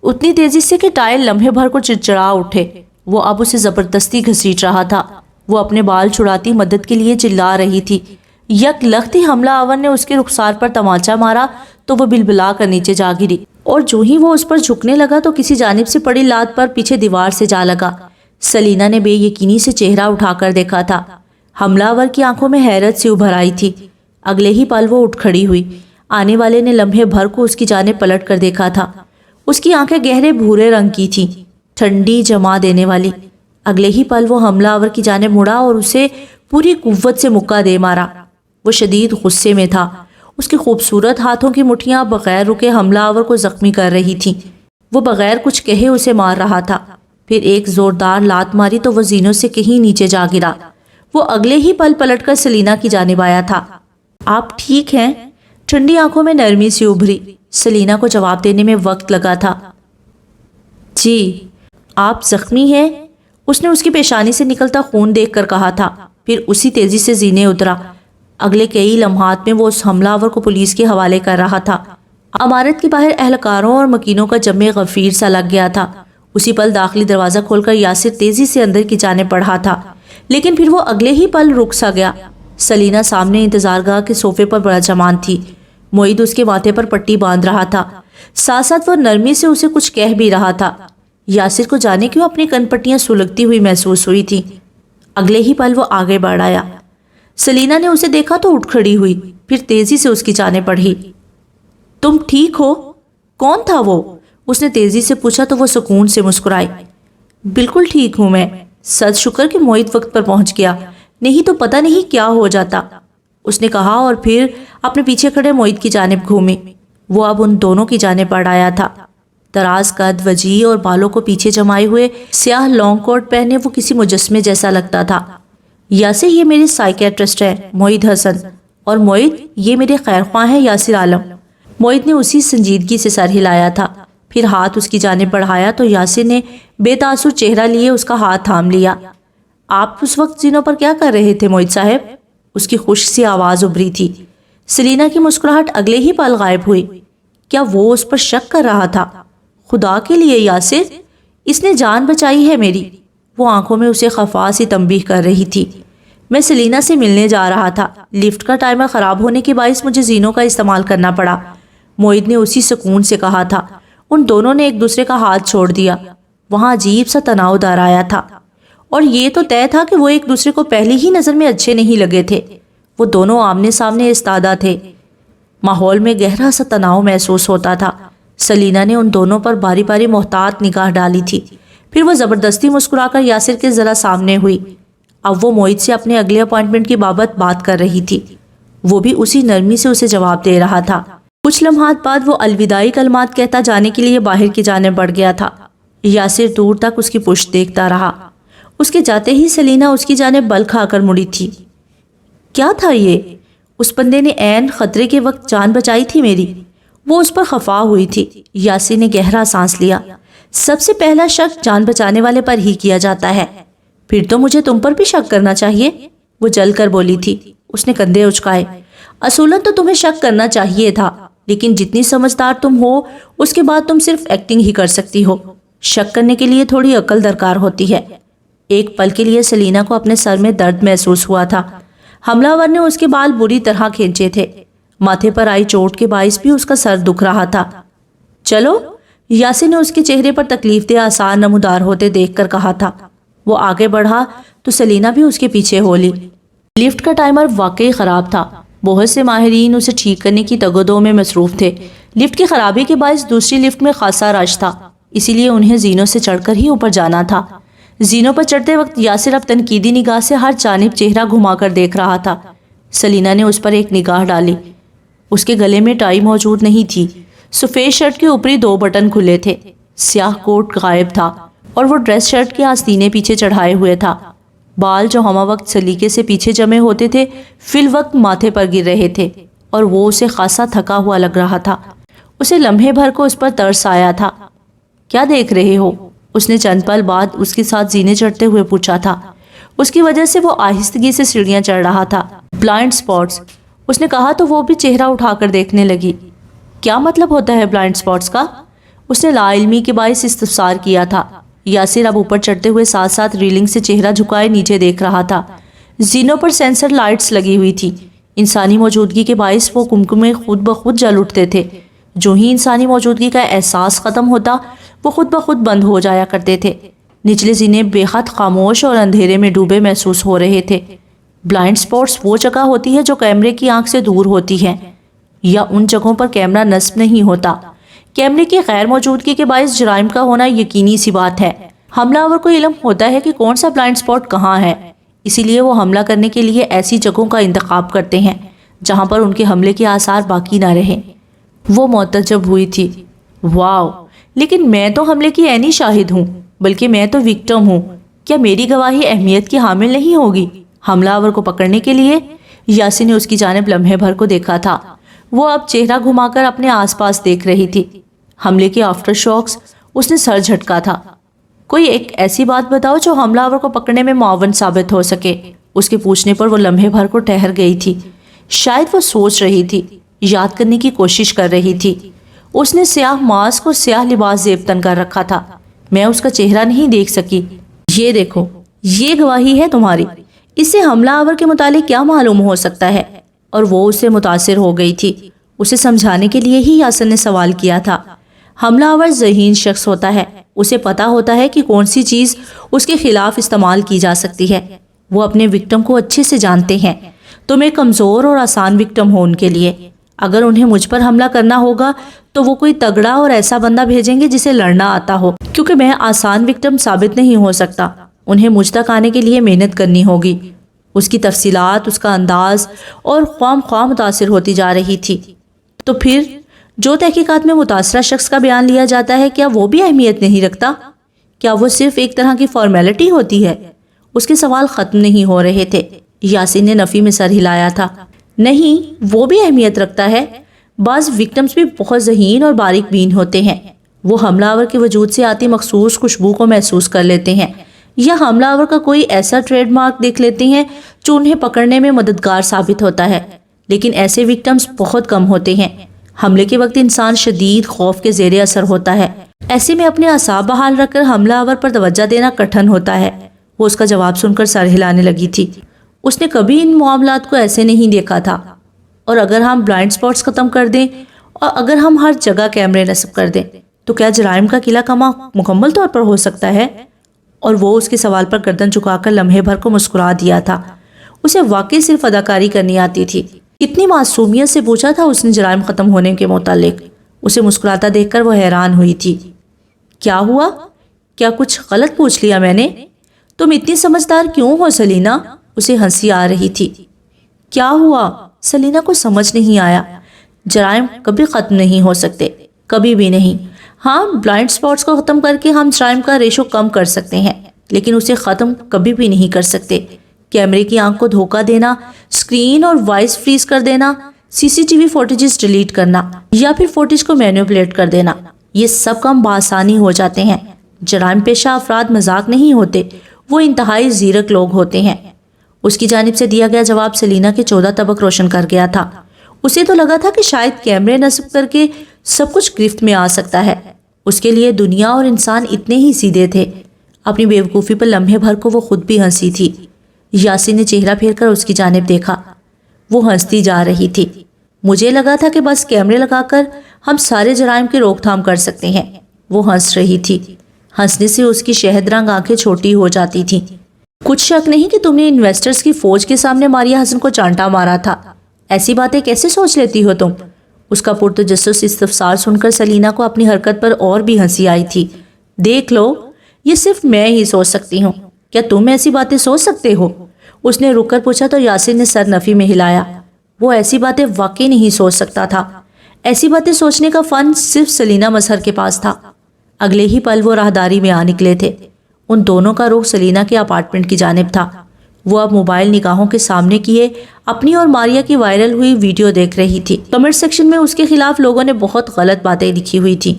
اتنی تیزی سے کہ ٹائر لمحے بھر کو چڑچڑا اٹھے۔ وہ اب اسے زبردستی گھسیٹ رہا تھا۔ وہ اپنے بال چھڑاتی مدد کے لیے چلا رہی تھی۔ یک لخت ہی حملہ آور نے اس کے رخسار پر تمانچہ مارا تو وہ بلبلا کر نیچے جا گری، اور جو ہی وہ اس پر جھکنے لگا تو کسی جانب سے پڑی لات پر پیچھے دیوار سے جا لگا۔ سلینا نے بے یقینی سے چہرہ اٹھا کر دیکھا تھا۔ حملہ آور کی آنکھوں میں حیرت سی ابھر آئی تھی۔ اگلے ہی پل وہ اٹھ کھڑی ہوئی۔ آنے والے نے لمحے بھر کو اس کی جانب پلٹ کر دیکھا تھا۔ اس کی آنکھیں گہرے بھورے رنگ کی تھیں، ٹھنڈی جما دینے والی۔ اگلے ہی پل وہ حملہ آور کی جانب مڑا اور اسے پوری قوت سے مکہ دے مارا۔ وہ شدید غصے میں تھا۔ اس کی خوبصورت ہاتھوں کی مٹھیاں بغیر رکے حملہ آور کو زخمی کر رہی تھیں۔ وہ بغیر کچھ کہے اسے مار رہا تھا۔ پھر ایک زوردار لات ماری تو وہ زینوں سے کہیں نیچے جا گرا۔ وہ اگلے ہی پل پلٹ کر سلینا کی جانب آیا تھا۔ آپ ٹھیک ہیں؟ ٹھنڈی آنکھوں میں نرمی سی ابھری۔ سلینا کو جواب دینے میں وقت لگا تھا۔ جی، آپ زخمی ہیں؟ اس نے اس کی پیشانی سے نکلتا خون دیکھ کر کہا تھا، پھر اسی تیزی سے زینے اترا۔ اگلے کئی لمحات میں وہ اس حملہ آور کو پولیس کے حوالے کر رہا تھا۔ عمارت کے باہر اہلکاروں اور مکینوں کا جمع غفیر سا لگ گیا تھا۔ اسی پل داخلی دروازہ کھول کر یاسر تیزی سے اندر کی جانب بڑھا تھا، لیکن پھر وہ اگلے ہی پل رک سا گیا۔ سلینا سامنے انتظارگاہ کے صوفے پر برجمان تھی۔ معید اس کے ماتھے پر پٹی باندھ رہا تھا، ساتھ ساتھ وہ نرمی سے اسے کچھ کہہ بھی رہا تھا۔ یاسر کو جانے کیوں اپنی کن پٹیاں سلگتی ہوئی محسوس ہوئی تھی۔ اگلے ہی پل وہ آگے بڑھ آیا۔ سلینا نے اسے دیکھا تو اٹھ کھڑی ہوئی، پھر تیزی سے اس کی جانب بڑھی۔ تم ٹھیک ہو؟ کون تھا وہ؟ اس نے تیزی سے پوچھا تو وہ سکون سے مسکرائی۔ بالکل ٹھیک ہوں میں، سد شکر کہ معید وقت پر پہنچ گیا، نہیں تو پتہ نہیں کیا ہو جاتا، اس نے کہا اور پھر اپنے پیچھے کھڑے معید کی جانب گھومی۔ وہ اب ان دونوں کی جانب بڑھ آیا تھا۔ دراز قد، وجیح اور بالوں کو پیچھے جمائے ہوئے سیاہ لانگ کوٹ پہنے وہ کسی مجسمے جیسا لگتا تھا۔ یاسر یہ میرے سائیکیٹرسٹ ہے معید حسن، اور معید یہ میرے خیر خواہ ہیں یاسر عالم۔ معید نے اسی سنجیدگی سے سر ہلایا تھا، پھر ہاتھ اس کی جانب بڑھایا تو یاسر نے بے تاثر چہرہ لیے اس کا ہاتھ تھام لیا۔ آپ اس وقت زینوں پر کیا کر رہے تھے معید صاحب؟ اس کی خوش سی آواز ابھری تھی۔ سلینا کی مسکراہٹ اگلے ہی پل غائب ہوئی۔ کیا وہ اس پر شک کر رہا تھا؟ خدا کے لیے یاسر، اس نے جان بچائی ہے میری۔ وہ آنکھوں میں اسے خفا سی تنبیہ کر رہی تھی۔ میں سلینا سے ملنے جا رہا تھا، لفٹ کا ٹائمر خراب ہونے کے باعث مجھے زینوں کا استعمال کرنا پڑا، معید نے اسی سکون سے کہا تھا۔ ان دونوں نے ایک دوسرے کا ہاتھ چھوڑ دیا۔ وہاں عجیب سا تناؤ دار آیا تھا، اور یہ تو طے تھا کہ وہ ایک دوسرے کو پہلی ہی نظر میں اچھے نہیں لگے تھے۔ وہ دونوں آمنے سامنے استادہ تھے۔ ماحول میں گہرا سا تناؤ محسوس ہوتا تھا۔ سلینا نے ان دونوں پر باری باری محتاط نگاہ ڈالی تھی، پھر وہ زبردستی مسکرا کر یاسر کے ذرا سامنے ہوئی۔ اب وہ معید سے اپنے اگلے اپائنٹمنٹ کی بابت بات کر رہی تھی۔ وہ بھی اسی نرمی سے اسے جواب دے رہا تھا۔ کچھ لمحات بعد وہ الوداعی کلمات کہتا جانے کے لیے باہر کی جانب بڑھ گیا تھا۔ یاسر دور تک اس کی پشت دیکھتا رہا۔ اس کے جاتے ہی سلینا اس کی جانب بل کھا کر مڑی تھی۔ کیا تھا یہ؟ اس بندے نے عین خطرے کے وقت جان بچائی تھی میری۔ وہ اس پر خفا ہوئی تھی۔ یاسر نے گہرا سانس لیا۔ سب سے پہلا شک جان بچانے والے پر ہی کیا جاتا ہے، پھر تو مجھے تم پر بھی شک کرنا چاہیے، وہ جل کر بولی تھی۔ اس نے کندھے اچکائے۔ اصولاً تو تمہیں شک کرنا چاہیے تھا، لیکن جتنی سمجھدار تم ہو اس کے بعد تم صرف ایکٹنگ ہی کر سکتی ہو۔ شک کرنے کے لیے تھوڑی عقل درکار ہوتی ہے۔ ایک پل کے لیے سلینا کو اپنے سر میں درد محسوس ہوا تھا۔ حملہ آور نے اس کے بال بری طرح کھینچے تھے۔ ماتھے پر آئی چوٹ کے باعث بھی اس کا سر دکھ رہا تھا۔ چلو، یاسر نے اس کے چہرے پر تکلیف دہ آثار نمودار ہوتے دیکھ کر کہا تھا۔ وہ آگے بڑھا تو سلینا بھی اس کے پیچھے ہو لی۔ لفٹ کا ٹائمر واقعی خراب تھا۔ بہت سے ماہرین اسے ٹھیک کرنے کی تگ و دو میں مصروف تھے۔ لفٹ کی خرابی کے باعث دوسری لفٹ میں خاصا رش تھا، اسی لیے انہیں زینوں سے چڑھ کر ہی اوپر جانا تھا۔ زینوں پر چڑھتے وقت یاسر اب تنقیدی نگاہ سے ہر جانب چہرہ گھما کر دیکھ رہا تھا۔ سلینا نے اس پر ایک نگاہ ڈالی۔ اس کے گلے میں ٹائی موجود نہیں تھی۔ سفید شرٹ کے اوپری 2 بٹن کھلے تھے۔ سیاہ کوٹ غائب تھا اور وہ ڈریس شرٹ کے آستینے پیچھے چڑھائے ہوئے تھا۔ بال جو ہمہ وقت سلیقے سے پیچھے جمے ہوتے تھے فی الوقت ماتھے پر گر رہے تھے، اور وہ اسے خاصا تھکا ہوا لگ رہا تھا۔ اسے لمحے بھر کو اس پر ترس آیا تھا۔ کیا دیکھ رہے ہو؟ اس نے چند پل بعد اس کے ساتھ زینے چڑھتے ہوئے پوچھا تھا۔ اس کی وجہ سے وہ آہستگی سے سیڑھیاں چڑھ رہا تھا۔ بلائنڈ سپاٹس، اس نے کہا تو وہ بھی چہرہ اٹھا کر دیکھنے لگی۔ کیا مطلب ہوتا ہے بلائنڈ سپاٹس کا؟ اس نے لا علمی کے باعث استفسار کیا تھا۔ یاسر اب اوپر چڑھتے ہوئے ساتھ ساتھ ریلنگ سے چہرہ جھکائے نیچے دیکھ رہا تھا۔ زینوں پر سینسر لائٹس لگی ہوئی تھی۔ انسانی موجودگی کے باعث وہ کمکمے خود بخود جل اٹھتے تھے۔ جو ہی انسانی موجودگی کا احساس ختم ہوتا وہ خود بخود بند ہو جایا کرتے تھے۔ نچلے زینے بے حد خاموش اور اندھیرے میں ڈوبے محسوس ہو رہے تھے۔ بلائنڈ سپاٹس وہ جگہ ہوتی ہے جو کیمرے کی آنکھ سے دور ہوتی ہے، یا ان جگہوں پر کیمرہ نصب نہیں ہوتا۔ کیمرے کی غیر موجودگی کے باعث جرائم کا ہونا یقینی سی بات ہے۔ حملہ آور کو علم ہوتا ہے کہ کون سا بلائنڈ سپاٹ کہاں ہے، اسی لیے وہ حملہ کرنے کے لیے ایسی جگہوں کا انتخاب کرتے ہیں جہاں پر ان کے حملے کے آثار باقی نہ رہیں۔ وہ معتجب ہوئی تھی۔ واو، لیکن میں تو حملے کی عینی شاہد ہوں۔ بلکہ میں تو وکٹم ہوں. کیا میری گواہی اہمیت کی حامل نہیں ہوگی؟ حملہ آور کو پکڑنے کے لیے یاسین نے اس کی جانب لمحے بھر کو دیکھا تھا. وہ اب چہرہ گھما کر اپنے آس پاس دیکھ رہی تھی. حملے کے آفٹر شاکس. اس نے سر جھٹکا تھا. کوئی ایک ایسی بات بتاؤ جو حملہ آور کو پکڑنے میں معاون ثابت ہو سکے. اس کے پوچھنے پر وہ لمحے بھر کو ٹھہر گئی تھی. شاید وہ سوچ رہی تھی، یاد کرنے کی کوشش کر رہی تھی. اس نے سیاہ ماسک اور سیاہ لباس زیب تن کر رکھا تھا. میں اس کا چہرہ نہیں دیکھ سکی. یہ دیکھو، یہ گواہی ہے تمہاری. اس سے حملہ آور کے متعلق کیا معلوم ہو سکتا ہے؟ اور وہ اس سے متاثر ہو گئی تھی. اسے سمجھانے کے لیے ہی یاسر نے سوال کیا تھا. حملہ آور ذہین شخص ہوتا ہے. اسے پتا ہوتا ہے کہ کون سی چیز اس کے خلاف استعمال کی جا سکتی ہے. وہ اپنے وکٹم کو اچھے سے جانتے ہیں. تم ایک کمزور اور آسان وکٹم ہو ان کے لیے. اگر انہیں مجھ پر حملہ کرنا ہوگا تو وہ کوئی تگڑا اور ایسا بندہ بھیجیں گے جسے لڑنا آتا ہو، کیونکہ میں آسان وکٹم ثابت نہیں ہو سکتا. انہیں مجھ تک آنے کے لیے محنت کرنی ہوگی. اس کی تفصیلات، اس کا انداز اور خواہ مخواہ متاثر ہوتی جا رہی تھی. تو پھر جو تحقیقات میں متاثرہ شخص کا بیان لیا جاتا ہے، کیا وہ بھی اہمیت نہیں رکھتا؟ کیا وہ صرف ایک طرح کی فارمیلٹی ہوتی ہے؟ اس کے سوال ختم نہیں ہو رہے تھے. یاسین نے نفی میں سر ہلایا تھا. نہیں، وہ بھی اہمیت رکھتا ہے. بعض وکٹمز بھی بہت ذہین اور باریک بین ہوتے ہیں. وہ حملہ آور کے وجود سے آتی مخصوص خوشبو کو محسوس کر لیتے ہیں، یا حملہ آور کا کوئی ایسا ٹریڈ مارک دیکھ لیتے ہیں جو انہیں پکڑنے میں مددگار ثابت ہوتا ہے. لیکن ایسے وکٹمز بہت کم ہوتے ہیں. حملے کے وقت انسان شدید خوف کے زیر اثر ہوتا ہے. ایسے میں اپنے اعصاب بحال رکھ کر حملہ آور پر توجہ دینا کٹھن ہوتا ہے. وہ اس کا جواب سن کر سر ہلانے لگی تھی. اس نے کبھی ان معاملات کو ایسے نہیں دیکھا تھا. اور اگر ہم بلائنڈ سپاٹس ختم کر دیں اور اگر ہم ہر جگہ کیمرے نصب کر دیں تو کیا جرائم کا قلعہ کما مکمل طور پر ہو سکتا ہے؟ اور وہ اس کے سوال پر گردن جھکا کر لمحے بھر کو مسکرا دیا تھا. اسے واقعی صرف اداکاری کرنی آتی تھی. کتنی معصومیت سے پوچھا تھا اس نے جرائم ختم ہونے کے متعلق. اسے مسکراتا دیکھ کر وہ حیران ہوئی تھی. کیا ہوا؟ کیا کچھ غلط پوچھ لیا میں نے؟ تم اتنی سمجھدار کیوں ہو سلینا؟ اسے ہنسی آ رہی تھی. کیا ہوا؟ سلینا کو سمجھ نہیں آیا. جرائم کبھی ختم نہیں ہو سکتے، کبھی بھی نہیں. ہاں، بلائنڈ سپاٹس کو ختم کر کے ہم جرائم کا ریشو کم کر سکتے ہیں، لیکن اسے ختم کبھی بھی نہیں کر سکتے. کیمرے کی آنکھ کو دھوکہ دینا، سکرین اور وائس فریز کر دینا، CCTV footages delete کرنا یا پھر فوٹیج کو مینیپولیٹ کر دینا، یہ سب کام بآسانی ہو جاتے ہیں. جرائم پیشہ افراد مذاق نہیں ہوتے، وہ انتہائی زیرک لوگ ہوتے ہیں. اس کی جانب سے دیا گیا جواب سلینا کے 14 طبق روشن کر گیا تھا. اسے تو لگا تھا کہ شاید کیمرے نصب کر کے سب کچھ گرفت میں آ سکتا ہے. اس کے لیے دنیا اور انسان اتنے ہی سیدھے تھے. اپنی بیوقوفی پر لمحے بھر کو وہ خود بھی ہنسی تھی. یاسین نے چہرہ پھیر کر اس کی جانب دیکھا. وہ ہنستی جا رہی تھی. مجھے لگا تھا کہ بس کیمرے لگا کر ہم سارے جرائم کی روک تھام کر سکتے ہیں. وہ ہنس رہی تھی. ہنسنے سے اس کی شہد رنگ آنکھیں چھوٹی ہو جاتی تھیں. کچھ شک نہیں کہ تم نے انویسٹرز کی فوج کے سامنے ماریہ حسن کو چانٹا مارا تھا. ایسی باتیں کیسے سوچ لیتی ہو تم؟ اس کا پرتجسس استفسار سن کر سلینا کو اپنی حرکت پر اور بھی ہنسی آئی تھی. دیکھ لو، یہ صرف میں ہی سوچ سکتی ہوں. کیا تم ایسی باتیں سوچ سکتے ہو؟ اس نے رک کر پوچھا تو یاسر نے سر نفی میں ہلایا. وہ ایسی باتیں واقعی نہیں سوچ سکتا تھا. ایسی باتیں سوچنے کا فن صرف سلینا مظہر کے پاس تھا. اگلے ہی پل وہ راہداری میں آ نکلے تھے. ان دونوں کا رخ سلینا کے اپارٹمنٹ کی جانب تھا. وہ اب موبائل نگاہوں کے سامنے کیے اپنی اور ماریہ کی وائرل ہوئی ویڈیو دیکھ رہی تھی. کمنٹ سیکشن میں اس کے خلاف لوگوں نے بہت غلط باتیں لکھی ہوئی تھیں.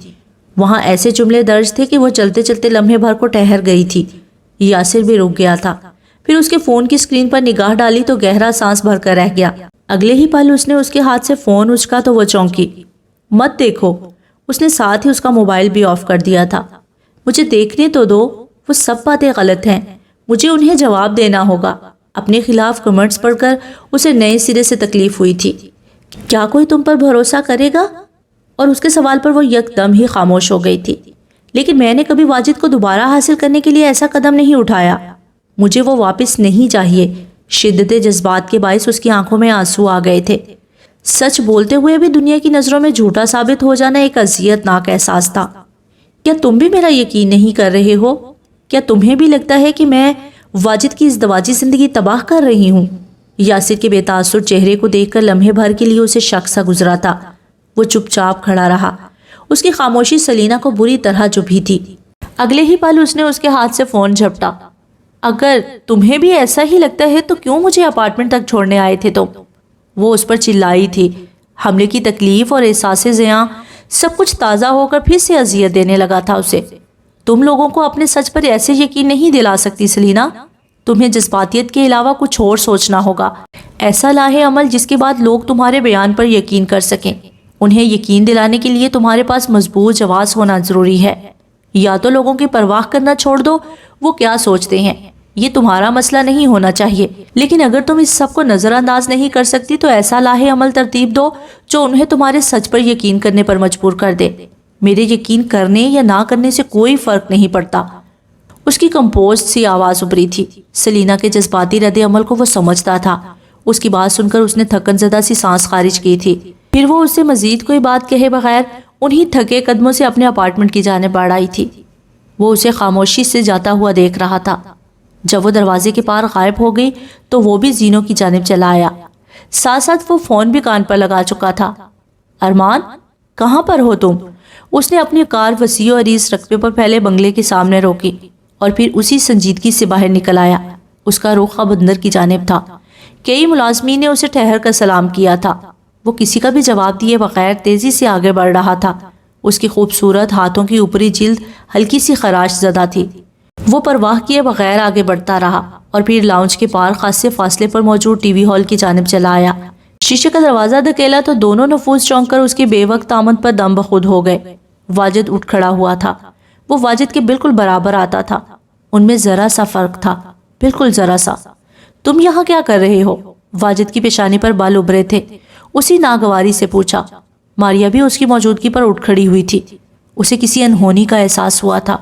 وہاں ایسے جملے درج تھے کہ وہ چلتے چلتے لمحے بھر کو ٹھہر گئی تھی. یاسر بھی رک گیا تھا. پھر اس کے فون کی اسکرین پر نگاہ ڈالی تو گہرا سانس بھر کر رہ گیا. اگلے ہی پل اس نے اس کے ہاتھ سے فون اچکا تو وہ چونکی. مت دیکھو. اس نے ساتھ ہی اس کا موبائل بھی آف کر دیا تھا. مجھے دیکھنے تو دو. وہ سب باتیں غلط ہیں. مجھے انہیں جواب دینا ہوگا. اپنے خلاف کمنٹس پڑھ کر اسے نئے سرے سے تکلیف ہوئی تھی. کیا کوئی تم پر بھروسہ کرے گا؟ اور اس کے سوال پر وہ یکدم ہی خاموش ہو گئی تھی. لیکن میں نے کبھی واجد کو دوبارہ حاصل کرنے کے لیے ایسا قدم نہیں اٹھایا. مجھے وہ واپس نہیں چاہیے. شدت جذبات کے باعث اس کی آنکھوں میں آنسو آ گئے تھے. سچ بولتے ہوئے بھی دنیا کی نظروں میں جھوٹا ثابت ہو جانا ایک اذیت ناک احساس تھا. کیا تم بھی میرا یقین نہیں کر رہے ہو؟ کیا تمہیں بھی لگتا ہے کہ میں واجد کی ازدواجی زندگی تباہ کر رہی ہوں؟ یاسر کے بے تاثر چہرے کو دیکھ کر لمحے بھر کے لیے اسے شک سا گزرا تھا. وہ چپ چاپ کھڑا رہا. اس کی خاموشی سلینا کو بری طرح چبھی تھی. اگلے ہی پل اس نے اس کے ہاتھ سے فون جھپٹا۔ اگر تمہیں بھی ایسا ہی لگتا ہے تو کیوں مجھے اپارٹمنٹ تک چھوڑنے آئے تھے تم؟ وہ اس پر چلائی تھی۔ حملے کی تکلیف اور احساس زیاں سب کچھ تازہ ہو کر پھر سے اذیت دینے لگا تھا اسے۔ تم لوگوں کو اپنے سچ پر ایسے یقین نہیں دلا سکتی سلینا۔ تمہیں جذباتیت کے علاوہ کچھ اور سوچنا ہوگا، ایسا لاہے عمل جس کے بعد لوگ تمہارے بیان پر یقین کر سکیں۔ انہیں یقین دلانے کے لیے تمہارے پاس مضبوط جواز ہونا ضروری ہے۔ یا تو لوگوں کی پرواہ کرنا چھوڑ دو وہ کیا سوچتے ہیں، یہ تمہارا مسئلہ نہیں ہونا چاہیے، لیکن اگر تم اس سب کو نظر انداز نہیں کر سکتی تو ایسا لاہے عمل ترتیب دو جو انہیں تمہارے سچ پر یقین کرنے پر مجبور کر دے۔ میرے یقین کرنے یا نہ کرنے سے کوئی فرق نہیں پڑتا۔ اس کی کمپوز سی آواز ابری تھی۔ سلینا کے جذباتی رد عمل کو وہ سمجھتا تھا۔ اس کی بات سن کر اس نے تھکن زدہ سی سانس خارج کی تھی۔ پھر وہ اس سے مزید کوئی بات کہے بغیر انہی تھکے قدموں سے اپنے اپارٹمنٹ کی جانب بڑھ آئی تھی۔ وہ اسے خاموشی سے جاتا ہوا دیکھ رہا تھا۔ جب وہ دروازے کے پار غائب ہو گئی تو وہ بھی زینوں کی جانب چلا آیا۔ ساتھ ساتھ وہ فون بھی کان پر لگا چکا تھا۔ ارمان، کہاں پر ہو تم؟ اس نے اپنی کار وسیع و عریض رقبے پر پھیلے بنگلے کے سامنے روکی اور پھر اسی سنجیدگی سے باہر نکل آیا۔ اس کا رخ اب اندر کی جانب تھا۔ کئی ملازمین نے اسے ٹھہر کر سلام کیا تھا۔ وہ کسی کا بھی جواب دیے بغیر تیزی سے آگے بڑھ رہا تھا۔ اس کی خوبصورت ہاتھوں کی اوپری جلد ہلکی سی خراش زدہ تھی۔ وہ پرواہ کیے بغیر آگے بڑھتا رہا اور پھر لاؤنج کے پار خاصے فاصلے پر موجود ٹی وی ہال کی جانب چلا آیا۔ شیشے کا دروازہ دھکیلا تو دونوں نفوس چونک کر اس کی بے وقت آمد پر دم بخود ہو گئے۔ واجد اٹھ کھڑا ہوا تھا۔ وہ واجد کے بالکل برابر آتا تھا۔ ان میں ذرا سا فرق تھا، بالکل ذرا سا۔ تم یہاں کیا کر رہے ہو؟ واجد کی پیشانی پر بال ابھرے تھے۔ اسی ناگواری سے پوچھا۔ ماریا بھی اس کی موجودگی پر اٹھ کھڑی ہوئی تھی۔ اسے کسی انہونی کا احساس ہوا تھا۔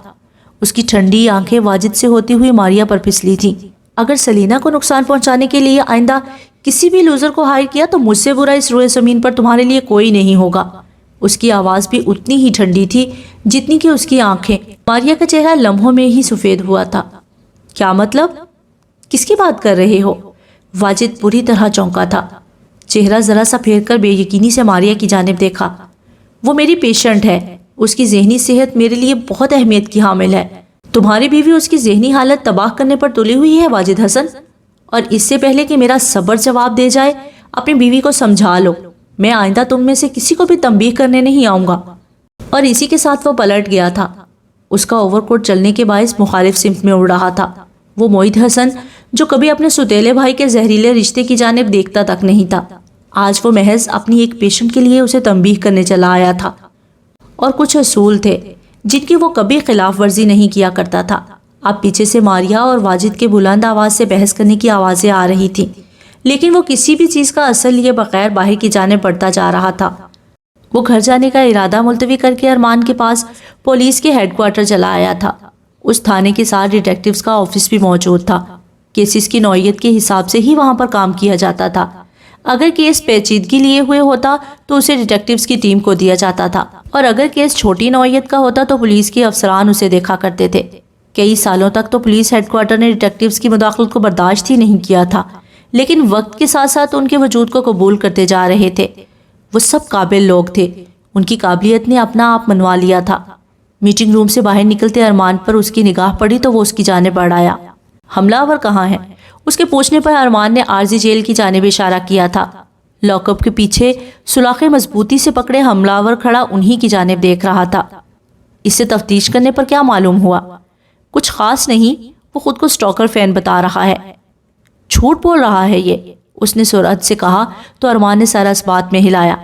اس کی ٹھنڈی آنکھیں واجد سے ہوتی ہوئی ماریا پر پھسلی تھیں۔ اگر سلینا کو نقصان پہنچانے کے لیے آئندہ کسی بھی لوزر کو ہائر کیا تو مجھ سے برا اس روئے زمین پر تمہارے لیے کوئی نہیں ہوگا۔ اس کی آواز بھی اتنی ہی ٹھنڈی تھی جتنی کہ اس کی آنکھیں۔ ماریا کا چہرہ لمحوں میں ہی سفید ہوا تھا۔ کیا مطلب؟ کس کی بات کر رہے ہو؟ واجد بری طرح چونکا تھا۔ چہرہ ذرا سا پھیر کر بے یقینی سے ماریا کی جانب دیکھا۔ وہ میری پیشنٹ ہے۔ اس کی ذہنی صحت میرے لیے بہت اہمیت کی حامل ہے۔ تمہاری بیوی اس کی ذہنی حالت تباہ کرنے پر تلی ہوئی ہے واجد حسن، اور اس سے پہلے کہ میرا صبر جواب دے جائے اپنی بیوی کو سمجھا لو۔ میں آئندہ تم میں سے کسی کو بھی تنبیہ کرنے نہیں آؤں گا۔ اور اسی کے ساتھ وہ پلٹ گیا تھا۔ اس کا اوور کوٹ چلنے کے باعث مخالف سمت میں اڑ رہا تھا۔ وہ معید حسن جو کبھی اپنے ستیلے بھائی کے زہریلے رشتے کی جانب دیکھتا تک نہیں تھا، آج وہ محض اپنی ایک پیشنٹ کے لیے اسے تنبیہ کرنے چلا آیا تھا۔ اور کچھ اصول تھے جن کی وہ کبھی خلاف ورزی نہیں کیا کرتا تھا۔ اب پیچھے سے ماریا اور واجد کے بلند آواز سے بحث کرنے کی آوازیں آ رہی تھیں، لیکن وہ کسی بھی چیز کا اثر لیے بغیر باہر کی جانب بڑھتا جا رہا تھا۔ وہ گھر جانے کا ارادہ ملتوی کر کے ارمان کے پاس پولیس کے ہیڈ کوارٹر چلا آیا تھا۔ اس تھانے کے ساتھ ڈیٹیکٹیوز کا آفس بھی موجود تھا۔ کیسز کی نوعیت کے حساب سے ہی وہاں پر کام کیا جاتا تھا۔ اگر کیس پیچیدگی لیے ہوئے ہوتا تو اسے ڈیٹیکٹیوز کی ٹیم کو دیا جاتا تھا، اور اگر کیس چھوٹی نوعیت کا ہوتا تو پولیس کے افسران اسے دیکھا کرتے تھے۔ کئی سالوں تک تو پولیس ہیڈ کوارٹر نے ڈیٹیکٹیوز کی مداخلت کو برداشت ہی نہیں کیا تھا، لیکن وقت کے ساتھ ساتھ ان کے وجود کو قبول کرتے جا رہے تھے۔ وہ سب قابل لوگ تھے۔ ان کی قابلیت نے اپنا آپ منوا لیا تھا۔ میٹنگ روم سے باہر نکلتے ارمان پر اس کی نگاہ پڑی تو وہ اس کی جانب بڑھ آیا۔ حملہ آور کہاں ہے؟ اس کے پوچھنے پر ارمان نے عارضی جیل کی جانب اشارہ کیا تھا۔ لاک اپ کے پیچھے سلاخیں مضبوطی سے پکڑے حملہ آور کھڑا انہی کی جانب دیکھ رہا تھا۔ اس سے تفتیش کرنے پر کیا معلوم ہوا؟ کچھ خاص نہیں، وہ خود کو سٹاکر فین بتا رہا ہے۔ جھوٹ بول رہا ہے یہ، اس نے سرعت سے کہا تو ارمان نے سر اس بات میں ہلایا۔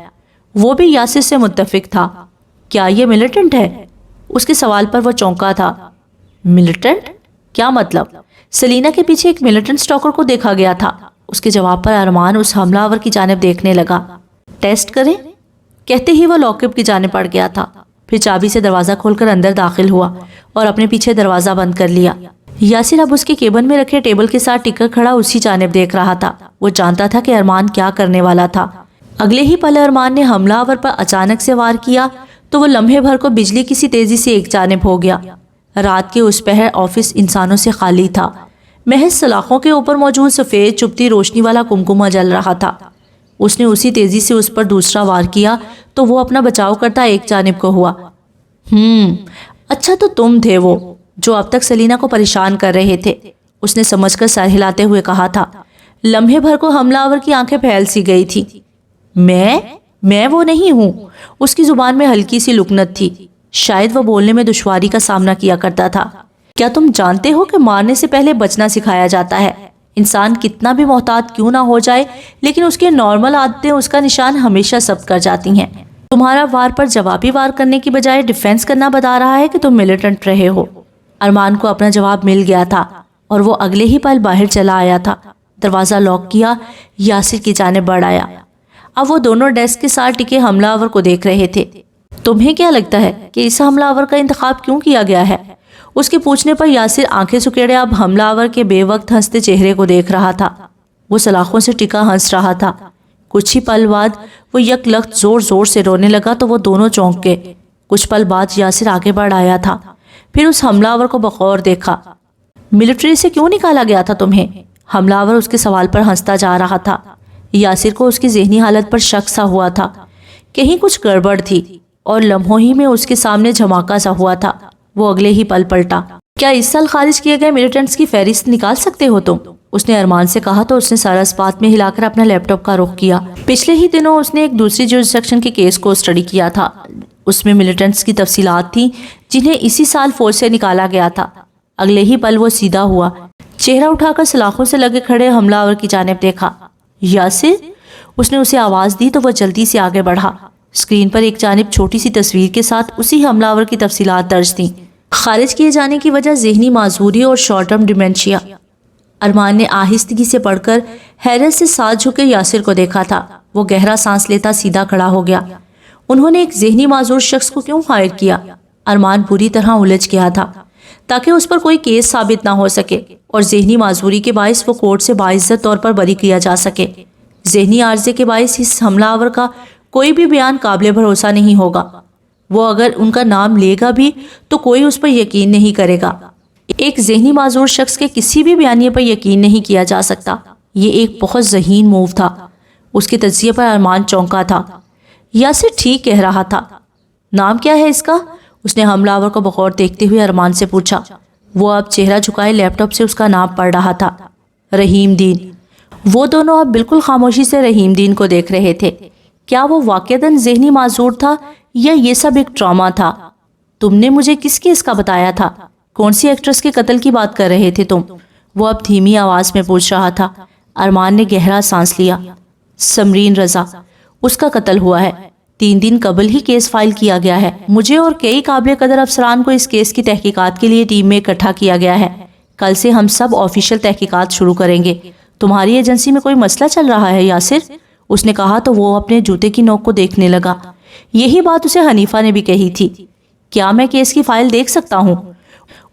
وہ بھی یاسر سے متفق تھا۔ کیا یہ ملیٹنٹ ہے؟ اس کے سوال پر وہ چونکا تھا۔ ملیٹنٹ؟ کیا مطلب؟ سلینا کے پیچھے ایک ملیٹنٹ سٹاکر کو دیکھا گیا تھا۔ اس کے جواب پر ارمان اس حملہ آور کی جانب دیکھنے لگا۔ ٹیسٹ کریں؟ کہتے ہی وہ لاک اپ کی جانب پڑ گیا تھا، پھر چابی سے دروازہ کھول کر اندر داخل ہوا اور اپنے پیچھے دروازہ بند کر لیا۔ یاسر اب اس کے کیبن میں رکھے ٹیبل کے ساتھ ٹک کر کھڑا اسی جانب دیکھ رہا تھا۔ وہ جانتا تھا کہ ارمان کیا کرنے والا تھا۔ اگلے ہی پل ارمان نے حملہ آور پر اچانک سے وار کیا تو وہ لمحے بھر کو بجلی کسی تیزی سے ایک جانب ہو گیا۔ رات کے اس پہر آفس انسانوں سے خالی تھا۔ محض سلاخوں کے اوپر موجود سفید چپتی روشنی والا کمکمہ جل رہا تھا۔ اس نے اسی تیزی سے اس پر دوسرا وار کیا تو وہ اپنا بچاؤ کرتا ایک جانب کو ہوا۔ اچھا تو تم تھے وہ جو اب تک سلینا کو پریشان کر رہے تھے، اس نے سمجھ کر سر ہلاتے ہوئے کہا تھا۔ لمحے بھر کو حملہ آور کی آنکھیں پھیل سی گئی تھی۔ میں وہ نہیں ہوں۔ اس کی زبان میں ہلکی سی لکنت تھی، شاید وہ بولنے میں دشواری کا سامنا کیا کرتا تھا۔ کیا تم جانتے ہو کہ مارنے سے پہلے بچنا سکھایا جاتا ہے؟ انسان کتنا بھی محتاط کیوں نہ ہو جائے، لیکن اس کے نارمل عادتیں اس کا نشان ہمیشہ ثبت کر جاتی ہیں۔ تمہارا وار پر جوابی وار کرنے کی بجائے ڈیفینس کرنا بتا رہا ہے کہ تم ملیٹنٹ رہے ہو۔ ارمان کو اپنا جواب مل گیا تھا اور وہ اگلے ہی پل باہر چلا آیا تھا۔ دروازہ لاک کیا، یاسر کی جانب بڑھ آیا۔ اب وہ دونوں ڈیسک کے ساتھ ٹکے حملہ آور کو دیکھ رہے تھے۔ تمہیں کیا لگتا ہے کہ اس حملہ آور کا انتخاب کیوں کیا گیا ہے؟ اس کے پوچھنے پر یاسر آنکھیں سکیڑے اب حملہ آور کے بے وقت ہنستے چہرے کو دیکھ رہا تھا۔ وہ سلاخوں سے ٹکا ہنس رہا تھا۔ کچھ ہی پل بعد وہ یک لخت زور زور سے رونے لگا تو وہ دونوں چونک گئے۔ کچھ پل بعد یاسر آگے بڑھ آیا تھا، پھر اس حملہ آور کو بغور دیکھا۔ ملٹری سے کیوں نکالا گیا تھا تمہیں؟ حملہ آور اس کے سوال پر ہنستا جا رہا تھا۔ یاسر کو اس کی ذہنی حالت پر شک سا ہوا تھا، کہیں کچھ گڑبڑ تھی، اور لمحوں ہی میں اس کے سامنے دھماکہ سا ہوا تھا۔ وہ اگلے ہی پل پلٹا۔ کیا اس سال خارج کیے گئے ملیٹنٹس کی فہرست نکال سکتے ہو تم؟ اس نے ارمان سے کہا تو اس نے سارا اس بات میں ہلا کر اپنا لیپ ٹاپ کا رخ کیا۔ پچھلے ہی دنوں اس نے ایک دوسری جورسڈکشن کے کیس کو اسٹڈی کیا تھا۔ اس میں ملیٹنٹس کی تفصیلات تھیں جنہیں اسی سال فوج سے نکالا گیا تھا۔ اگلے ہی پل وہ سیدھا ہوا، چہرہ اٹھا کر سلاخوں سے لگے کھڑے حملہ آور کی جانب دیکھا۔ یاسر، اس نے اسے آواز دی تو وہ جلدی سے آگے بڑھا۔ اسکرین پر ایک جانب چھوٹی سی تصویر کے ساتھ اسی حملہ آور کی تفصیلات درج تھیں۔ خارج کیے جانے کی وجہ ذہنی معذوری اور شارٹ ٹرم ڈیمنشیا۔ ارمان نے آہستگی سے پڑھ کر حیرت سے ساتھ جھکے یاسر کو دیکھا تھا۔ وہ گہرا سانس لیتا سیدھا کھڑا ہو گیا۔ انہوں نے ایک ذہنی معذور شخص کو کیوں ہائر کیا؟ ارمان پوری طرح الجھ گیا تھا، تاکہ اس پر کوئی کیس ثابت نہ ہو سکے اور ذہنی معذوری کے باعث وہ کورٹ سے باعزت طور پر بری کیا جا سکے۔ ذہنی عارضے کے باعث اس حملہ آور کا کوئی بھی بیان قابل بھروسہ نہیں ہوگا۔ وہ اگر ان کا نام لے گا بھی تو کوئی اس پر یقین نہیں کرے گا۔ ایک ذہنی معذور شخص کے کسی بھی بیانیے پر یقین نہیں کیا جا سکتا۔ یہ ایک بہت ذہین موو تھا۔ اس کے تجزیے پر ارمان چونکا تھا۔ یاسر ٹھیک کہہ رہا تھا۔ نام کیا ہے اس کا؟ اس نے حملہ آور کو بغور دیکھتے ہوئے ارمان سے پوچھا۔ وہ اب چہرہ جھکائے لیپ ٹاپ سے اس کا نام پڑھ رہا تھا، رحیم دین۔ وہ دونوں اب بالکل خاموشی سے رحیم دین کو دیکھ رہے تھے۔ کیا وہ واقعتاً ذہنی معذور تھا یا یہ سب ایک ڈرامہ تھا؟ تم نے مجھے کس کیس کا بتایا تھا؟ کون سی ایکٹریس کے قتل کی بات کر رہے تھے تم؟ وہ اب دھیمی آواز میں پوچھ رہا تھا۔ ارمان نے گہرا سانس لیا۔ سمرین رضا، اس کا قتل ہوا ہے۔ 3 دن قبل ہی کیس فائل کیا گیا ہے۔ مجھے اور کئی قابل قدر افسران کو اس کیس کی تحقیقات کے لیے ٹیم میں اکٹھا کیا گیا ہے۔ کل سے ہم سب آفیشیل تحقیقات شروع کریں گے۔ تمہاری ایجنسی میں کوئی مسئلہ چل رہا ہے یاسر؟ اس نے کہا تو وہ اپنے جوتے کی نوک کو دیکھنے لگا۔ یہی بات اسے حنیفہ نے بھی کہی تھی۔ کیا میں کیس کی فائل دیکھ سکتا ہوں؟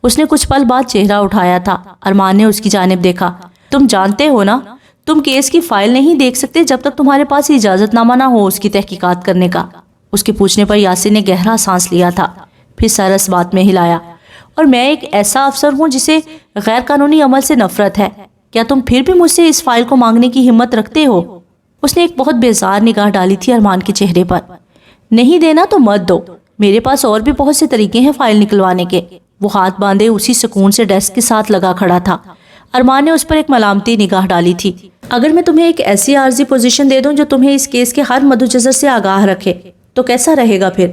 اس نے کچھ پل بعد چہرہ اٹھایا تھا۔ ارمان نے اس کی جانب دیکھا۔ تم جانتے ہو نا، تم کیس کی فائل نہیں دیکھ سکتے جب تک تمہارے پاس اجازت نامہ نہ ہو اس کی تحقیقات کرنے کا۔ اس کے پوچھنے پر یاسر نے گہرا سانس لیا تھا، پھر سر اس بات میں ہلایا۔ اور میں ایک ایسا افسر ہوں جسے غیر قانونی عمل سے نفرت ہے۔ کیا تم پھر بھی مجھ سے اس فائل کو مانگنے کی ہمت رکھتے ہو؟ اس نے ایک بہت بیزار نگاہ ڈالی تھی ارمان کے چہرے پر۔ نہیں دینا تو مت دو، میرے پاس اور بھی بہت سے طریقے ہیں فائل نکلوانے کے۔ وہ ہاتھ باندھے اسی سکون سے ڈیسک کے ساتھ لگا کھڑا تھا۔ ارمان نے اس پر ایک ملامتی نگاہ ڈالی تھی۔ اگر میں تمہیں ایک ایسی عارضی پوزیشن دے دوں جو تمہیں اس کیس کے ہر مدوجزر سے آگاہ رکھے تو کیسا رہے گا پھر؟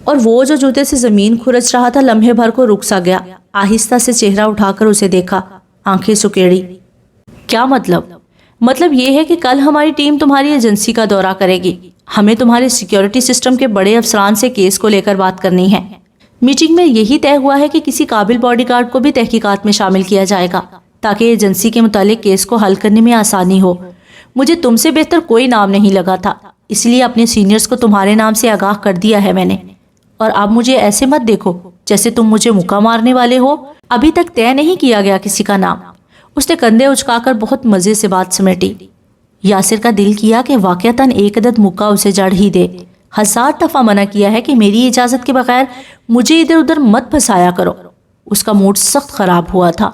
اور وہ جو جوتے سے زمین کھرچ رہا تھا لمحے بھر کو رک سا گیا۔ آہستہ سے چہرہ اٹھا کر اسے دیکھا، آنکھیں سکیڑی۔ کیا مطلب؟ مطلب یہ ہے کہ کل ہماری ٹیم تمہاری ایجنسی کا دورہ کرے گی۔ ہمیں تمہارے سیکیورٹی سسٹم کے بڑے افسران سے کیس کو لے کر بات کرنی ہے۔ میٹنگ میں یہی طے ہوا ہے کہ کسی قابل باڈی گارڈ کو بھی تحقیقات میں شامل کیا جائے گا تاکہ ایجنسی کے متعلق کیس کو حل کرنے میں آسانی ہو۔ مجھے تم سے بہتر کوئی نام نہیں لگا تھا، اس لیے اپنے سینئرز کو تمہارے نام سے آگاہ کر دیا ہے میں نے۔ اور اب مجھے ایسے مت دیکھو جیسے تم مجھے مکہ مارنے والے ہو۔ ابھی تک طے نہیں کیا گیا کسی کا نام۔ اس نے کندھے اچکا کر بہت مزے سے بات سمیٹی۔ یاسر کا دل کیا کہ واقعتاً ایک عدد مکہ اسے جڑ ہی دے۔ 1000 دفعہ منع کیا ہے کہ میری اجازت کے بغیر مجھے ادھر ادھر مت پھنسایا کرو۔ اس کا موڈ سخت خراب ہوا تھا۔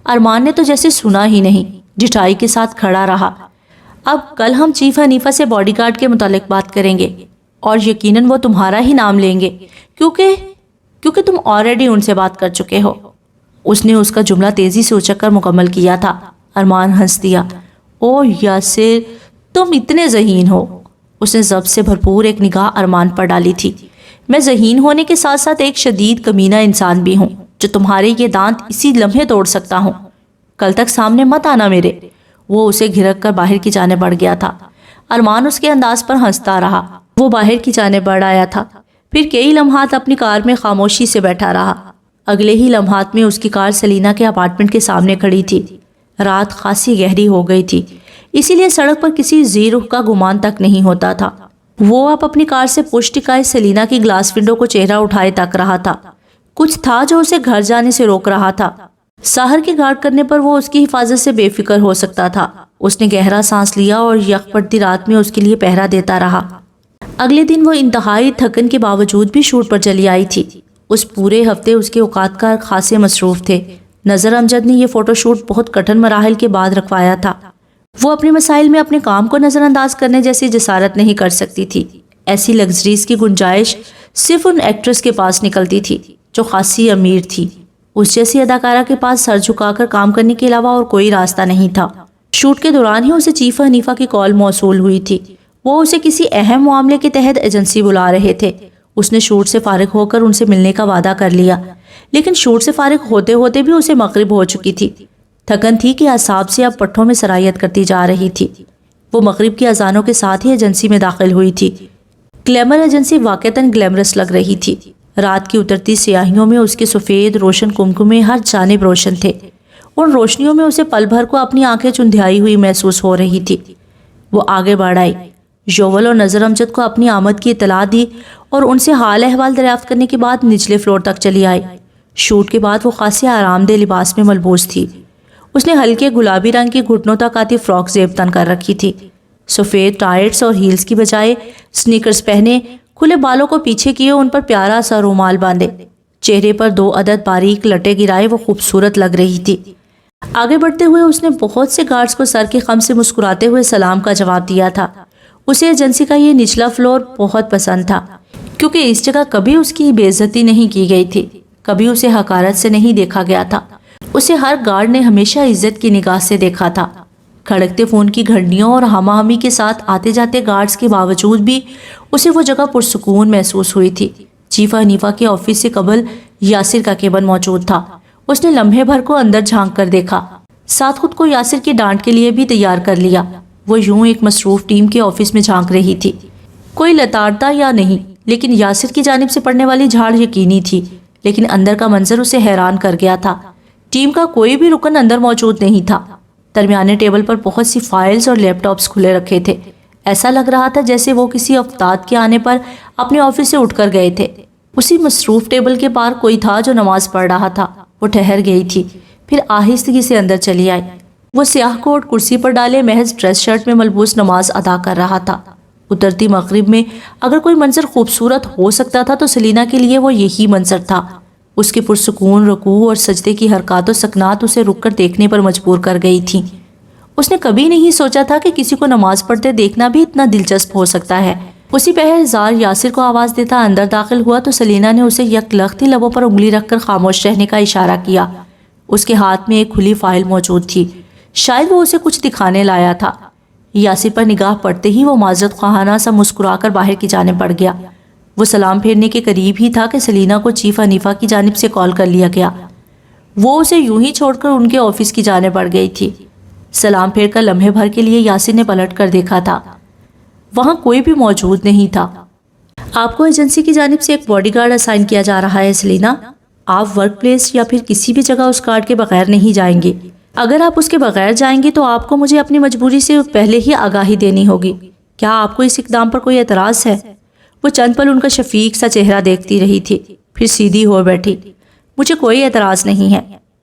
ارمان نے تو جیسے سنا ہی نہیں، ڈٹائی کے ساتھ کھڑا رہا۔ اب کل ہم چیف حنیفہ سے باڈی گارڈ کے متعلق بات کریں گے اور یقیناً وہ تمہارا ہی نام لیں گے، کیونکہ کیونکہ تم آلریڈی ان سے بات کر چکے ہو۔ اس نے اس کا جملہ تیزی سے اچک کر مکمل کیا تھا۔ ارمان ہنس دیا۔ او یاسر، تم اتنے ذہین ہو۔ اس نے ضبط سے بھرپور ایک نگاہ ارمان پر ڈالی تھی۔ میں ذہین ہونے کے ساتھ ساتھ ایک شدید کمینہ انسان بھی ہوں جو تمہارے یہ دانت اسی لمحے توڑ سکتا ہوں۔ کل تک سامنے مت آنا میرے۔ وہ اسے گھرک کر باہر کی جانب بڑھ گیا تھا۔ ارمان اس کے انداز پر ہنستا رہا۔ وہ باہر کی جانب بڑھ آیا تھا، پھر کئی لمحات اپنی کار میں خاموشی سے بیٹھا رہا۔ اگلے ہی لمحات میں اس کی کار سلینا کے اپارٹمنٹ کے سامنے کھڑی تھی۔ رات خاصی گہری ہو گئی تھی، اسی لیے سڑک پر کسی زی رخ کا گمان تک نہیں ہوتا تھا۔ وہ اب اپنی کار سے پشت ٹکائے سلینا کی گلاس ونڈو کو چہرہ اٹھائے تک رہا تھا۔ کچھ تھا جو اسے گھر جانے سے روک رہا تھا۔ سحر کے گارڈ کرنے پر وہ اس کی حفاظت سے بے فکر ہو سکتا تھا۔ اس نے گہرا سانس لیا اور یک پڑتی رات میں اس کے لیے پہرا دیتا رہا۔ اگلے دن وہ انتہائی تھکن کے باوجود بھی شوٹ پر چلی آئی تھی۔ اس پورے ہفتے اس کے اوقات کا خاصے مصروف تھے۔ نظر امجد نے یہ فوٹو شوٹ بہت کٹھن مراحل کے بعد رکھوایا تھا۔ وہ اپنے مسائل میں اپنے کام کو نظر انداز کرنے جیسی جسارت نہیں کر سکتی تھی۔ ایسی لگژریز کی گنجائش صرف ان ایکٹریس کے پاس نکلتی تھی جو خاصی امیر تھی۔ اس جیسی اداکارہ کے پاس سر جھکا کر کام کرنے کے علاوہ اور کوئی راستہ نہیں تھا۔ شوٹ کے دوران ہی اسے چیف حنیفہ کی کال موصول ہوئی تھی۔ وہ اسے کسی اہم معاملے کے تحت ایجنسی بلا رہے تھے۔ اس نے شوٹ سے فارغ ہو کر ان سے ملنے کا وعدہ کر لیا، لیکن شوٹ سے فارغ ہوتے ہوتے بھی اسے مغرب ہو چکی تھی۔ تھکن تھی کہ اعصاب سے اب پٹھوں میں سرایت کرتی جا رہی تھی۔ وہ مغرب کی اذانوں کے ساتھ ہی ایجنسی میں داخل ہوئی تھی۔ گلیمر ایجنسی واقعتاً گلیمرس لگ رہی تھی۔ رات کی اترتی سیاہیوں میں اس کے سفید روشن کمکمے ہر جانب روشن تھے۔ ان روشنیوں میں اسے پل بھر کو اپنی آنکھیں چندھیائی ہوئی محسوس ہو رہی تھی۔ وہ آگے بڑھ آئی، یوول اور نظر امجد کو اپنی آمد کی اطلاع دی اور ان سے حال احوال دریافت کرنے کے بعد نچلے فلور تک چلی آئی۔ شوٹ کے بعد وہ خاصی آرام دہ لباس میں ملبوس تھی۔ اس نے ہلکے گلابی رنگ کی گھٹنوں تک آتی فراک زیب تن کر رکھی تھی۔ سفید ٹائٹس اور ہیلز کی بجائے سنیکرز پہنے، کھلے بالوں کو پیچھے کیے ان پر پیارا سا رومال باندھے، چہرے پر 2 عدد باریک لٹے گرائے وہ خوبصورت لگ رہی تھی۔ آگے بڑھتے ہوئے اس نے بہت سے گارڈز کو سر کے خم سے مسکراتے ہوئے سلام کا جواب دیا تھا۔ اسے ایجنسی کا یہ نچلا فلور بہت پسند تھا، کیونکہ اس جگہ کبھی اس کی بے عزتی نہیں کی گئی تھی، کبھی اسے حقارت سے نہیں دیکھا گیا تھا۔ اسے ہر گارڈ نے ہمیشہ عزت کی نگاہ سے دیکھا تھا۔ کھڑکتے فون کی گھڑیوں اور ہما ہمی کے ساتھ آتے جاتے گارڈز کے باوجود بھی اسے وہ جگہ پرسکون محسوس ہوئی تھی۔ چیف حنیفہ کے آفس سے قبل یاسر کا کیبن موجود تھا۔ اس نے لمحے بھر کو اندر جھانک کر دیکھا، ساتھ خود کو یاسر کی ڈانٹ کے لیے بھی تیار کر لیا۔ وہ یوں ایک مصروف ٹیم کے آفس میں جھانک رہی تھی، کوئی لتاڑتا یا نہیں، لیکن یاسر کی جانب سے پڑنے والی جھاڑ یقینی تھی۔ لیکن اندر کا منظر اسے حیران کر گیا تھا۔ ٹیم کا کوئی بھی رکن اندر موجود نہیں تھا۔ درمیانے ٹیبل پر بہت سی فائلز اور لیپ ٹاپس کھلے رکھے تھے۔ ایسا لگ رہا تھا جیسے وہ کسی افتاد کے آنے پر اپنے آفس سے اٹھ کر گئے تھے۔ اسی مصروف ٹیبل کے پار کوئی تھا جو نماز پڑھ رہا تھا۔ وہ ٹھہر گئی تھی، پھر آہستگی سے اندر چلی آئی۔ وہ سیاہ کوٹ کرسی پر ڈالے محض ڈریس شرٹ میں ملبوس نماز ادا کر رہا تھا۔ اترتی مغرب میں اگر کوئی منظر خوبصورت ہو سکتا تھا تو سلینا کے لیے وہ یہی منظر تھا۔ اس کے پرسکون رکوع اور سجدے کی حرکات و سکنات اسے رک کر دیکھنے پر مجبور کر گئی تھیں۔ اس نے کبھی نہیں سوچا تھا کہ کسی کو نماز پڑھتے دیکھنا بھی اتنا دلچسپ ہو سکتا ہے۔ اسی پہر زار یاسر کو آواز دیتا اندر داخل ہوا تو سلینا نے اسے یک لختی لبوں پر انگلی رکھ کر خاموش رہنے کا اشارہ کیا۔ اس کے ہاتھ میں ایک کھلی فائل موجود تھی، شاید وہ اسے کچھ دکھانے لایا تھا۔ یاسر پر نگاہ پڑتے ہی وہ معذرت خواہانہ سا مسکرا کر باہر کی جانب بڑھ گیا۔ وہ سلام پھیرنے کے قریب ہی تھا کہ سلینا کو چیف حنیفہ کی جانب سے کال کر لیا گیا۔ وہ اسے یوں ہی چھوڑ کر ان کے آفس کی جانب بڑھ گئی تھی۔ سلام پھیر کر لمحے بھر کے لیے یاسر نے پلٹ کر دیکھا تھا، وہاں کوئی بھی موجود نہیں تھا۔ آپ کو ایجنسی کی جانب سے ایک باڈی گارڈ اسائن کیا جا رہا ہے سلینا۔ آپ ورک پلیس یا پھر کسی بھی جگہ اس گارڈ کے بغیر نہیں جائیں گے۔ اگر آپ اس کے بغیر جائیں گے تو آپ کو مجھے اپنی مجبوری سے پہلے ہی آگاہی دینی ہوگی۔ کیا آپ کو اس اقدام پر کوئی اعتراض ہے؟ وہ چند پل ان کا شفیق سا چہرہ دیکھتی رہی تھی، پھر سیدھی ہو بیٹھی۔ مجھے کوئی اعتراض نہیں ہے،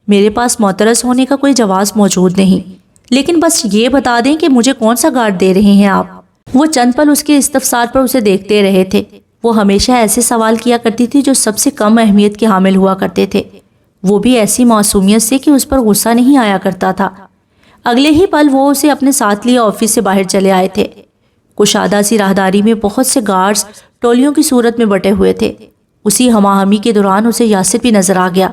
میرے پاس معترض ہونے کا کوئی جواز موجود نہیں، لیکن بس یہ بتا دیں کہ مجھے کون سا گارڈ دے رہے ہیں آپ۔ وہ چند پل اس کے استفسار پر اسے دیکھتے رہے تھے۔ وہ ہمیشہ ایسے سوال کیا کرتی تھی جو سب سے کم اہمیت کے حامل ہوا کرتے تھے، وہ بھی ایسی معصومیت سے کہ اس پر غصہ نہیں آیا کرتا تھا۔ اگلے ہی پل وہ اسے اپنے ساتھ لیے آفس سے باہر چلے آئے تھے۔ کشادہ سی راہداری میں بہت سے گارڈز ٹولیوں کی صورت میں بٹے ہوئے تھے۔ اسی ہماہمی کے دوران اسے یاسر بھی نظر آ گیا۔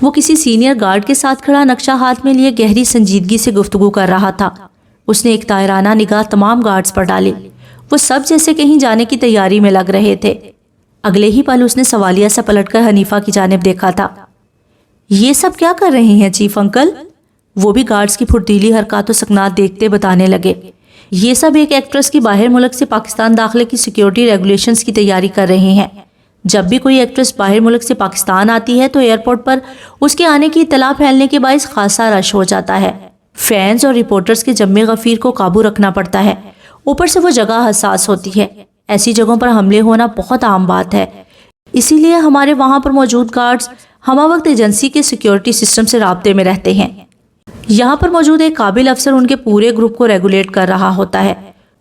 وہ کسی سینئر گارڈ کے ساتھ کھڑا نقشہ ہاتھ میں لیے گہری سنجیدگی سے گفتگو کر رہا تھا۔ اس نے ایک طائرانہ نگاہ تمام گارڈز پر ڈالی۔ وہ سب جیسے کہیں جانے کی تیاری میں لگ رہے تھے۔ اگلے ہی پل اس نے سوالیہ سا پلٹ کر حنیفہ کی جانب دیکھا تھا۔ یہ سب کیا کر رہے ہیں چیف انکل؟ وہ بھی گارڈز کی پھرتیلی حرکات و سکنات دیکھتے بتانے لگے۔ یہ سب ایک ایکٹریس کی باہر ملک سے پاکستان داخلے کی سیکیورٹی ریگولیشنز کی تیاری کر رہے ہیں۔ جب بھی کوئی ایکٹریس باہر ملک سے پاکستان آتی ہے تو ایئرپورٹ پر اس کے آنے کی اطلاع پھیلنے کے باعث خاصا رش ہو جاتا ہے۔ فینز اور رپورٹرز کے جمع غفیر کو قابو رکھنا پڑتا ہے۔ اوپر سے وہ جگہ حساس ہوتی ہے۔ ایسی جگہوں پر حملے ہونا بہت عام بات ہے۔ اسی لیے ہمارے وہاں پر موجود گارڈز ہمہ وقت ایجنسی کے سیکیورٹی سسٹم سے رابطے میں رہتے ہیں۔ یہاں پر موجود ایک قابل افسر ان کے پورے گروپ کو ریگولیٹ کر رہا ہوتا ہے۔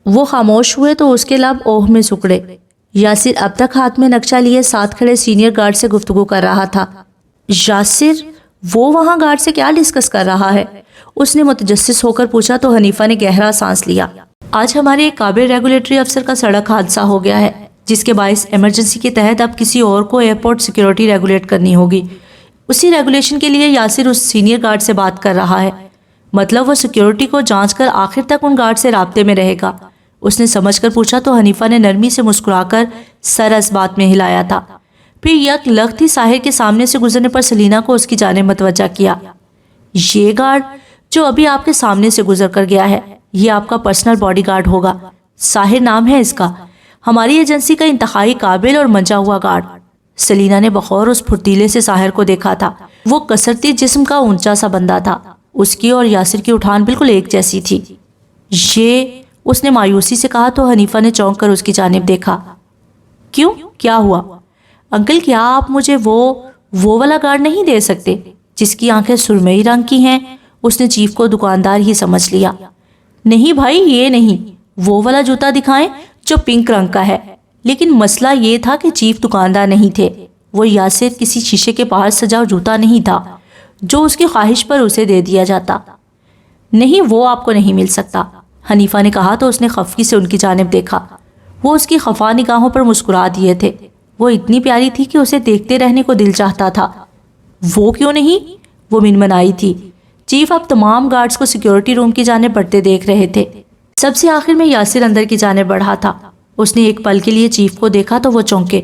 وہ خاموش ہوئے تو اس کے لب اوہ میں سکڑے۔ یاسر اب تک ہاتھ میں نقشہ لیے ساتھ کھڑے سینئر گارڈ سے گفتگو کر رہا تھا۔ یاسر، وہ وہاں گارڈ سے کیا ڈسکس کر رہا ہے؟ اس نے متجسس ہو کر پوچھا تو حنیفہ نے گہرا سانس لیا۔ آج ہمارے ایک قابل ریگولیٹری افسر کا سڑک حادثہ ہو گیا ہے، جس کے باعث ایمرجنسی کے تحت اب کسی اور کو ایئرپورٹ سیکیورٹی ریگولیٹ کرنی ہوگی۔ اسی ریگولیشن کے لیے یاسر اس سینئر گارڈ سے بات کر رہا ہے۔ مطلب وہ سیکیورٹی کو جانچ کر آخر تک ان گارڈ سے رابطے میں رہے گا۔ اس نے سمجھ کر پوچھا تو حنیفہ نے نرمی سے مسکرا کر سر اس بات میں ہلایا تھا۔ پھر یک لخت ہی ساحر کے سامنے سے گزرنے پر سلینا کو اس کی جانب متوجہ کیا۔ یہ گارڈ جو ابھی آپ کے سامنے سے گزر کر گیا ہے، یہ آپ کا پرسنل باڈی گارڈ ہوگا۔ ساحر نام ہے اس کا، ہماری ایجنسی کا انتہائی قابل اور منجا ہوا گارڈ۔ سلینا نے بغور اس پھرتیلے سے ساحر کو دیکھا تھا۔ وہ کسرتی جسم کا اونچا سا بندہ تھا۔ اس کی اور یاسر کی اٹھان بالکل ایک جیسی تھی۔ یہ، اس نے مایوسی سے کہا تو حنیفہ نے چونک کر اس کی جانب دیکھا۔ کیوں، کیا ہوا؟ انکل، کیا آپ مجھے وہ والا گارڈ نہیں دے سکتے جس کی آنکھیں سرمئی رنگ کی ہیں؟ اس نے چیف کو دکاندار ہی سمجھ لیا۔ نہیں بھائی، یہ نہیں، وہ والا جوتا دکھائیں جو پنک رنگ کا ہے۔ لیکن مسئلہ یہ تھا کہ چیف دکاندار نہیں تھے۔ وہ یاسر کسی شیشے کے باہر سجا جوتا نہیں تھا جو اس کی خواہش پر اسے دے دیا جاتا۔ نہیں، وہ آپ کو نہیں مل سکتا، حنیفہ نے کہا تو اس نے خفگی سے ان کی جانب دیکھا۔ وہ اس کی خفا نگاہوں پر مسکرا دیے تھے۔ وہ اتنی پیاری تھی کہ اسے دیکھتے رہنے کو دل چاہتا تھا۔ وہ کیوں نہیں؟ وہ منمنائی تھی۔ چیف اب تمام گارڈز کو سیکیورٹی روم کی جانب بڑھتے دیکھ رہے تھے۔ سب سے آخر میں یاسر اندر کی جانب بڑھا تھا۔ اس نے ایک پل کے لیے چیف کو دیکھا تو وہ چونکے۔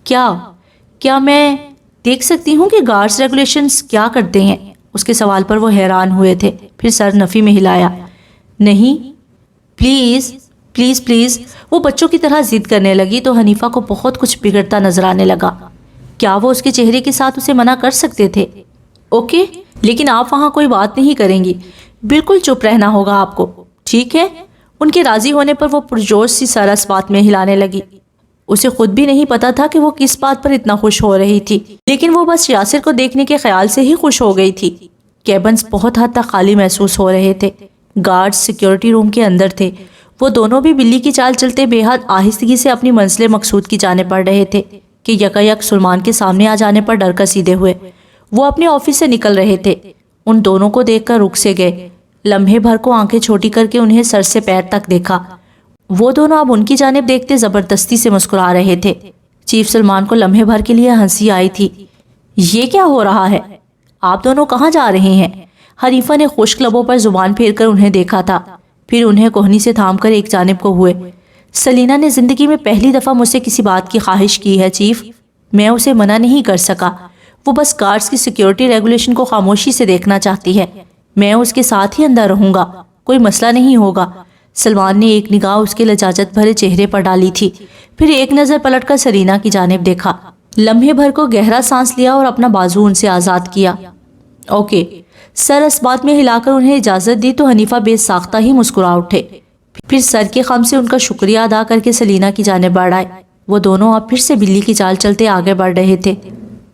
کیا میں دیکھ سکتی ہوں کہ گارڈز ریگولیشنز کیا کرتے ہیں؟ اس کے سوال پر وہ حیران ہوئے تھے، پھر سر نفی میں ہلایا۔ نہیں، پلیز پلیز پلیز۔ وہ بچوں کی طرح ضد کرنے لگی تو حنیفہ کو بہت کچھ بگڑتا نظر آنے لگا۔ کیا وہ اس کے چہرے کے ساتھ اسے منع کر سکتے تھے؟ اوکے، لیکن آپ وہاں کوئی بات نہیں کریں گی، بالکل چپ رہنا ہوگا آپ کو، ٹھیک ہے؟ ان کے راضی ہونے پر وہ پرجوش سی سر اس بات میں ہلانے لگی۔ اسے خود بھی نہیں پتا تھا کہ وہ کس بات پر اتنا خوش ہو رہی تھی، لیکن وہ بس یاسر کو دیکھنے کے خیال سے ہی خوش ہو گئی تھی۔ کیبنز بہت حد تک خالی محسوس ہو رہے تھے۔ گارڈز سیکیورٹی روم کے اندر تھے۔ وہ دونوں بھی بلی کی چال چلتے بے حد آہستگی سے اپنی منزل مقصود کی جانب بڑھ رہے تھے کہ یکایک سلمان کے سامنے آ جانے پر ڈر کر سیدھے ہوئے۔ وہ اپنے آفس سے نکل رہے تھے۔ ان دونوں کو دیکھ کر رک سے گئے۔ لمحے بھر کو آنکھیں چھوٹی کر کے انہیں سر سے پیر تک دیکھا۔ وہ دونوں اب ان کی جانب دیکھتے زبردستی سے مسکرا رہے تھے۔ چیف سلمان کو لمحے بھر کے لیے ہنسی آئی تھی۔ یہ کیا ہو رہا ہے؟ آپ دونوں کہاں جا رہے ہیں؟ حنیفہ نے خشک لبوں پر زبان پھیر کر انہیں دیکھا تھا، پھر انہیں کوہنی سے تھام کر ایک جانب کو ہوئے۔ سلینا نے زندگی میں پہلی دفعہ مجھ سے کسی بات کی خواہش کی ہے چیف، میں اسے منع نہیں کر سکا۔ وہ بس گارڈز کی سیکیورٹی ریگولیشن کو خاموشی سے دیکھنا چاہتی ہے۔ میں اس کے ساتھ ہی اندر رہوں گا، کوئی مسئلہ نہیں ہوگا۔ سلمان نے ایک نگاہ اس کے لجاجت بھرے چہرے پر ڈالی تھی، پھر ایک نظر پلٹ کر سلینا کی جانب دیکھا، لمحے بھر کو گہرا سانس لیا اور اپنا بازو ان سے آزاد کیا۔ اوکے، سر اس بات میں ہلا کر انہیں اجازت دی تو حنیفہ بے ساختہ ہی مسکرا اٹھے، پھر سر کے خم سے ان کا شکریہ ادا کر کے سلینا کی جانب بڑھ آئے۔ وہ دونوں اب پھر سے بلی کی چال چلتے آگے بڑھ رہے تھے۔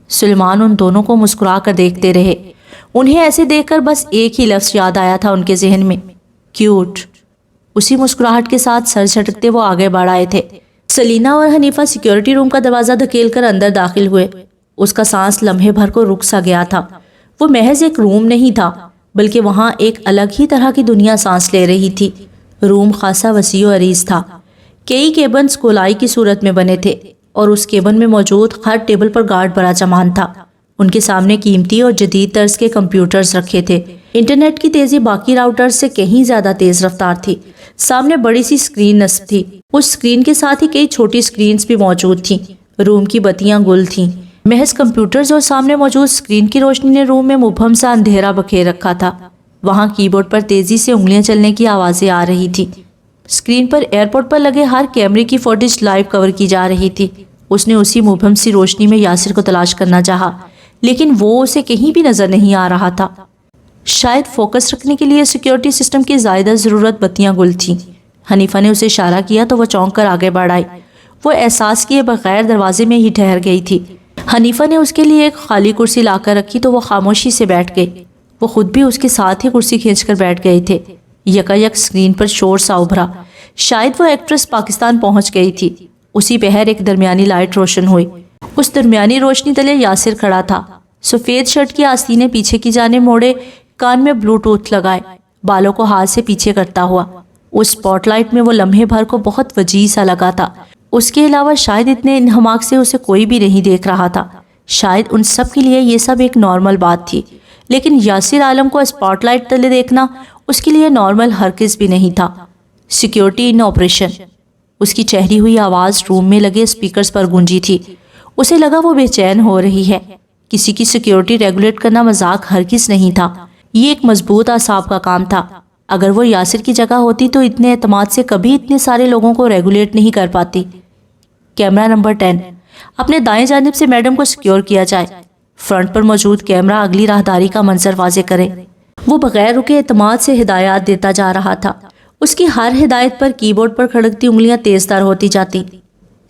سلمان ان دونوں کو مسکرا کر دیکھتے رہے۔ انہیں ایسے دیکھ کر بس ایک ہی لفظ یاد آیا تھا ان کے ذہن میں، کیوٹ۔ اسی مسکراہٹ کے ساتھ سر جھٹکتے وہ آگے بڑھ آئے تھے۔ سلینا اور حنیفہ سیکیورٹی روم کا دروازہ دھکیل کر اندر داخل ہوئے۔ اس کا سانس لمحے بھر کو رک سا گیا تھا۔ وہ محض ایک روم نہیں تھا، بلکہ وہاں ایک الگ ہی طرح کی دنیا سانس لے رہی تھی۔ روم خاصا وسیع و عریض تھا۔ کئی کیبنز گولائی کی صورت میں بنے تھے اور اس کیبن میں موجود ہر ٹیبل پر گارڈ برا جمان تھا۔ ان کے سامنے قیمتی اور جدید طرز کے کمپیوٹرز رکھے تھے۔ انٹرنیٹ کی تیزی باقی راؤٹر سے کہیں زیادہ تیز رفتار تھی۔ سامنے بڑی سی اسکرین نصب تھی۔ اس اسکرین کے ساتھ ہی کئی چھوٹی اسکرینز بھی موجود تھیں۔ روم کی بتیاں گل تھیں۔ محض کمپیوٹرز اور سامنے موجود اسکرین کی روشنی نے روم میں مبہم سا اندھیرا بکھیر رکھا تھا۔ وہاں کی بورڈ پر تیزی سے انگلیاں چلنے کی آوازیں آ رہی تھی۔ اسکرین پر ایئرپورٹ پر لگے ہر کیمرے کی فوٹیج لائیو کور کی جا رہی تھی۔ اس نے اسی مبہم سی روشنی میں یاسر کو تلاش کرنا چاہا، لیکن وہ اسے کہیں بھی نظر نہیں آ رہا تھا۔ شاید فوکس رکھنے کے لیے سیکیورٹی سسٹم کی زائدہ ضرورت بتیاں گل تھیں۔ حنیفہ نے اسے اشارہ کیا تو وہ چونک کر آگے بڑھ آئی۔ وہ احساس کیے بغیر دروازے میں ہی ٹھہر گئی تھی۔ حنیفہ نے اس کے لیے ایک خالی کرسی لا کر رکھی تو وہ خاموشی سے بیٹھ گئی۔ وہ خود بھی اس کے ساتھ ہی کرسی کھینچ کر بیٹھ گئے تھے۔ یکایک اسکرین پر شور سا ابھرا۔ شاید وہ ایکٹریس پاکستان پہنچ گئی تھی۔ اسی پہر ایک درمیانی لائٹ روشن ہوئی۔ اس درمیانی روشنی تلے یاسر کھڑا تھا۔ سفید شرٹ کی آستینیں پیچھے کی جانب موڑے، کان میں بلوٹوتھ لگائے، بالوں کو ہاتھ سے پیچھے کرتا ہوا۔ اس سپاٹ لائٹ میں وہ لمحے بھر کو بہت وجیح سا لگا تھا۔ اس کے علاوہ شاید اتنے انہماک سے اسے کوئی بھی نہیں دیکھ رہا تھا۔ شاید ان سب کے لیے یہ سب ایک نارمل بات تھی، لیکن یاسر عالم کو سپاٹ لائٹ تلے دیکھنا اس کے لیے نارمل ہرگز بھی نہیں تھا۔ سیکیورٹی ان آپریشن، اس کی چہری ہوئی آواز روم میں لگے اسپیکرز پر گونجی تھی۔ اسے لگا وہ بے چین ہو رہی ہے۔ کسی کی سیکیورٹی ریگولیٹ کرنا مذاق ہرگز نہیں تھا۔ یہ ایک مضبوط اعصاب کا کام تھا۔ اگر وہ یاسر کی جگہ ہوتی تو اتنے اعتماد سے کبھی اتنے سارے لوگوں کو ریگولیٹ نہیں کر پاتی۔ کیمرہ نمبر 10، اپنے دائیں جانب سے میڈم کو سیکیور کیا جائے۔ فرنٹ پر موجود کیمرہ اگلی راہداری کا منظر واضح کرے۔ وہ بغیر رکے اعتماد سے ہدایات دیتا جا رہا تھا۔ اس کی ہر ہدایت پر کی بورڈ پر کھڑکتی انگلیاں تیز تر ہوتی جاتی۔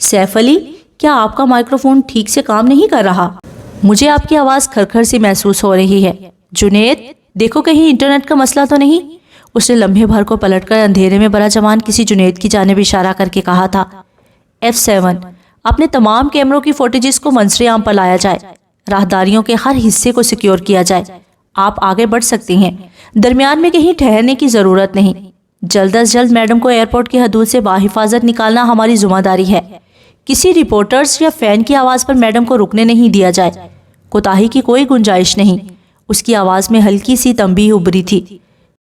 سیف علی، کیا آپ کا مائکروفون ٹھیک سے کام نہیں کر رہا؟ مجھے آپ کی آواز کھرکھر سی محسوس ہو رہی ہے۔ جنید، دیکھو کہیں انٹرنیٹ کا مسئلہ تو نہیں؟ اس نے لمحے بھر کو پلٹ کر اندھیرے میں برا جمان کسی جنید کی جانب اشارہ کر کے کہا تھا۔ F7، اپنے تمام کیمروں کی فوٹیجز کو منظر عام پر لایا جائے۔ راہداریوں کے ہر حصے کو سیکیور کیا جائے۔ آپ آگے بڑھ سکتے ہیں، درمیان میں کہیں ٹھہرنے کی ضرورت نہیں۔ جلد از جلد میڈم کو ایئرپورٹ کی حدود سے باحفاظت نکالنا ہماری ذمہ داری ہے۔ کسی رپورٹرز یا فین کی آواز پر میڈم کو رکنے نہیں دیا جائے۔ کوتاہی کی کوئی گنجائش نہیں۔ اس کی آواز میں ہلکی سی تنبیہ ابھری تھی۔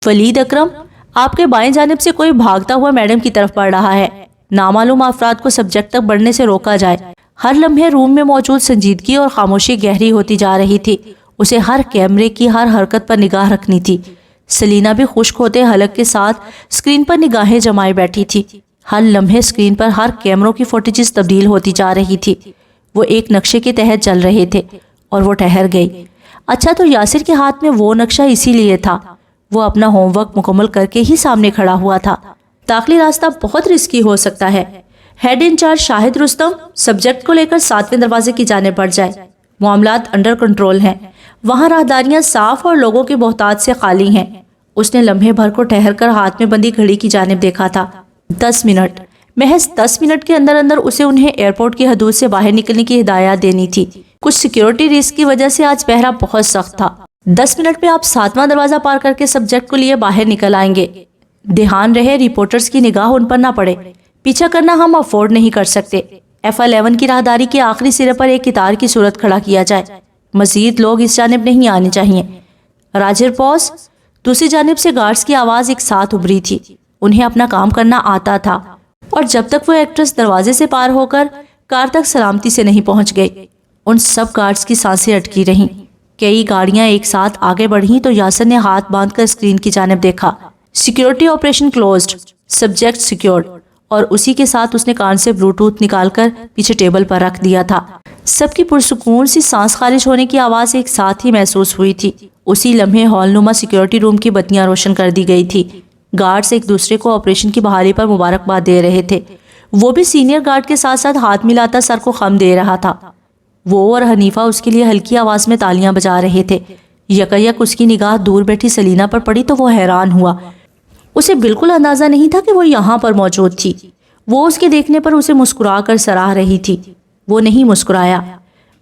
ولید اکرم، آپ کے بائیں جانب سے کوئی بھاگتا ہوا میڈم کی طرف بڑھ رہا ہے۔ نامعلوم افراد کو سبجیکٹ تک بڑھنے سے روکا جائے۔ ہر لمحے روم میں موجود سنجیدگی اور خاموشی گہری ہوتی جا رہی تھی۔ اسے ہر کیمرے کی ہر حرکت پر نگاہ رکھنی تھی۔ سلینا بھی خشک ہوتے حلق کے ساتھ اسکرین پر نگاہیں جمائے بیٹھی تھی۔ ہر لمحے اسکرین پر ہر کیمروں کی فوٹیجز تبدیل ہوتی جا رہی تھی۔ وہ ایک نقشے کے تحت چل رہے تھے اور وہ ٹھہر گئی۔ اچھا، تو یاسر کے ہاتھ میں وہ نقشہ اسی لیے تھا۔ وہ اپنا ہوم ورک مکمل کر کے ہی سامنے کھڑا ہوا تھا۔ داخلی راستہ بہت رسکی ہو سکتا ہے۔ ہیڈ انچارج شاہد رستم، سبجیکٹ کو لے کر 7ویں دروازے کی جانب بڑھ جائے۔ معاملات انڈر کنٹرول ہیں۔ وہاں راہداریاں صاف اور لوگوں کے بہتات سے خالی ہیں۔ اس نے لمحے بھر کو ٹھہر کر ہاتھ میں بندی گھڑی کی جانب دیکھا تھا۔ 10 منٹ، محض 10 منٹ کے اندر اندر اسے انہیں ایئرپورٹ کی حدود سے باہر نکلنے کی ہدایات دینی تھی۔ کچھ سیکیورٹی رسک کی وجہ سے آج پہرا بہت سخت تھا۔ 10 منٹ میں آپ 7واں دروازہ پار کر کے سبجیکٹ کو لیے باہر نکل آئیں گے۔ دھیان رہے رپورٹرز کی نگاہ ان پر نہ پڑے۔ پیچھا کرنا ہم افورڈ نہیں کر سکتے۔ F11 کی راہداری کے آخری سرے پر ایک قطار کی صورت کھڑا کیا جائے۔ مزید لوگ اس جانب نہیں آنے چاہیے۔ راجر پوز، دوسری جانب سے گارڈز کی آواز ایک ساتھ ابھری تھی۔ انہیں اپنا کام کرنا آتا تھا، اور جب تک وہ ایکٹریس دروازے سے پار ہو کر کار تک سلامتی سے نہیں پہنچ گئی، ان سب گارڈز کی سانسیں اٹکی رہیں۔ کئی گاڑیاں ایک ساتھ آگے بڑھیں تو یاسر نے ہاتھ باندھ کر اسکرین کی جانب دیکھا۔ Security operation closed, subject secured, اور اسی کے ساتھ اس نے کان سے بلوٹوتھ نکال کر پیچھے ٹیبل پر رکھ دیا تھا۔ سب کی پرسکون سی سانس خارج ہونے کی آواز ایک ساتھ ہی محسوس ہوئی تھی۔ اسی لمحے ہال نما سیکیورٹی روم کی بتیاں روشن کر دی گئی تھی۔ گارڈز ایک دوسرے کو آپریشن کی بحالی پر مبارکباد دے رہے تھے۔ وہ بھی سینئر گارڈ کے ساتھ ساتھ ہاتھ ملاتا سر کو خم دے رہا تھا۔ وہ اور حنیفہ اس کے لیے ہلکی آواز میں تالیاں بجا رہے تھے۔ یکایک اس کی نگاہ دور بیٹھی سلینا پر پڑی تو وہ حیران ہوا۔ اسے بالکل اندازہ نہیں تھا کہ وہ یہاں پر موجود تھی۔ وہ اس کے دیکھنے پر اسے مسکرا کر سراہ رہی تھی۔ وہ نہیں مسکرایا،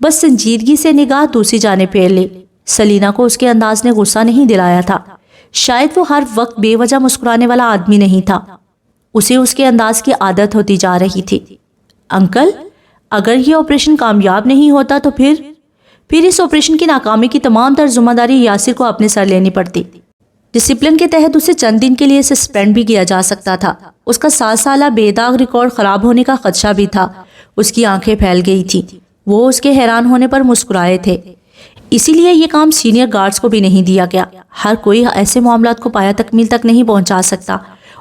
بس سنجیدگی سے نگاہ دوسری جانب پھیر لی۔ سلینا کو اس کے انداز نے غصہ نہیں دلایا تھا۔ شاید وہ ہر وقت بے وجہ مسکرانے والا آدمی نہیں تھا۔ اسے اس کے انداز کی عادت ہوتی جا رہی تھی۔ انکل، اگر یہ آپریشن کامیاب نہیں ہوتا تو پھر اس آپریشن کی ناکامی کی تمام تر ذمہ داری یاسر کو اپنے سر لینی پڑتی۔ ڈسپلن کے تحت اسے چند دن کے لیے سسپینڈ بھی کیا جا سکتا تھا۔ اس کا 7 سالہ بے داغ ریکارڈ خراب ہونے کا خدشہ بھی تھا۔ اس کی آنکھیں پھیل گئی تھی۔ وہ اس کے حیران ہونے پر مسکرائے تھے۔ اسی لیے یہ کام سینئر گارڈز کو بھی نہیں دیا گیا۔ ہر کوئی ایسے معاملات کو پایہ تکمیل تک نہیں پہنچا سکتا،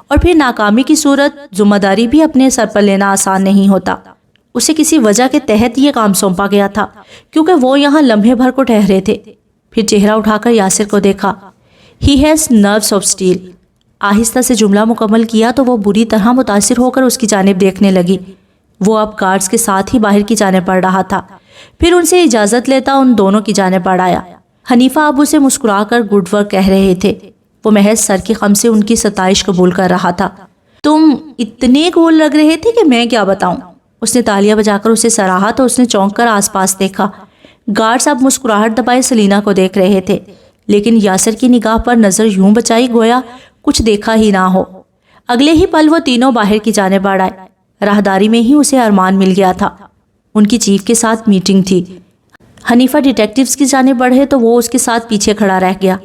اور پھر ناکامی کی صورت ذمہ داری بھی اپنے سر پر لینا آسان نہیں ہوتا۔ اسے کسی وجہ کے تحت یہ کام سونپا گیا تھا، کیونکہ وہ یہاں لمحے بھر کو ٹھہرے تھے۔ پھر چہرہ اٹھا کر یاسر کو دیکھا۔ He has nerves of steel۔ آہستہ سے جملہ مکمل کیا تو وہ بری طرح متاثر ہو کر اس کی جانب دیکھنے لگی۔ وہ اب گارڈز کے ساتھ ہی باہر کی جانب بڑھ رہا تھا۔ پھر ان سے اجازت لیتا ان دونوں کی جانب بڑھ آیا۔ حنیفہ اب اسے مسکرا کر گڈ ورک کہہ رہے تھے۔ وہ محض سر کی خم سے ان کی ستائش قبول کر رہا تھا۔ تم اتنے گول لگ رہے تھے کہ میں کیا بتاؤں۔ اس نے تالیاں بجا کر اسے سراہا تو اس نے چونک کر آس پاس دیکھا۔ گارڈز اب مسکراہٹ دبائے سلینا کو دیکھ رہے تھے، لیکن یاسر کی نگاہ پر نظر یوں بچائی گویا کچھ دیکھا ہی نہ ہو۔ اگلے ہی پل وہ تینوں باہر کی جانب بڑھ آئے۔ راہداری میں ہی اسے ارمان مل گیا تھا۔ ان کی چیف کے ساتھ میٹنگ تھی۔ حنیفہ ڈیٹیکٹیوز کی جانب بڑھے تو وہ اس کے ساتھ پیچھے کھڑا رہ گیا۔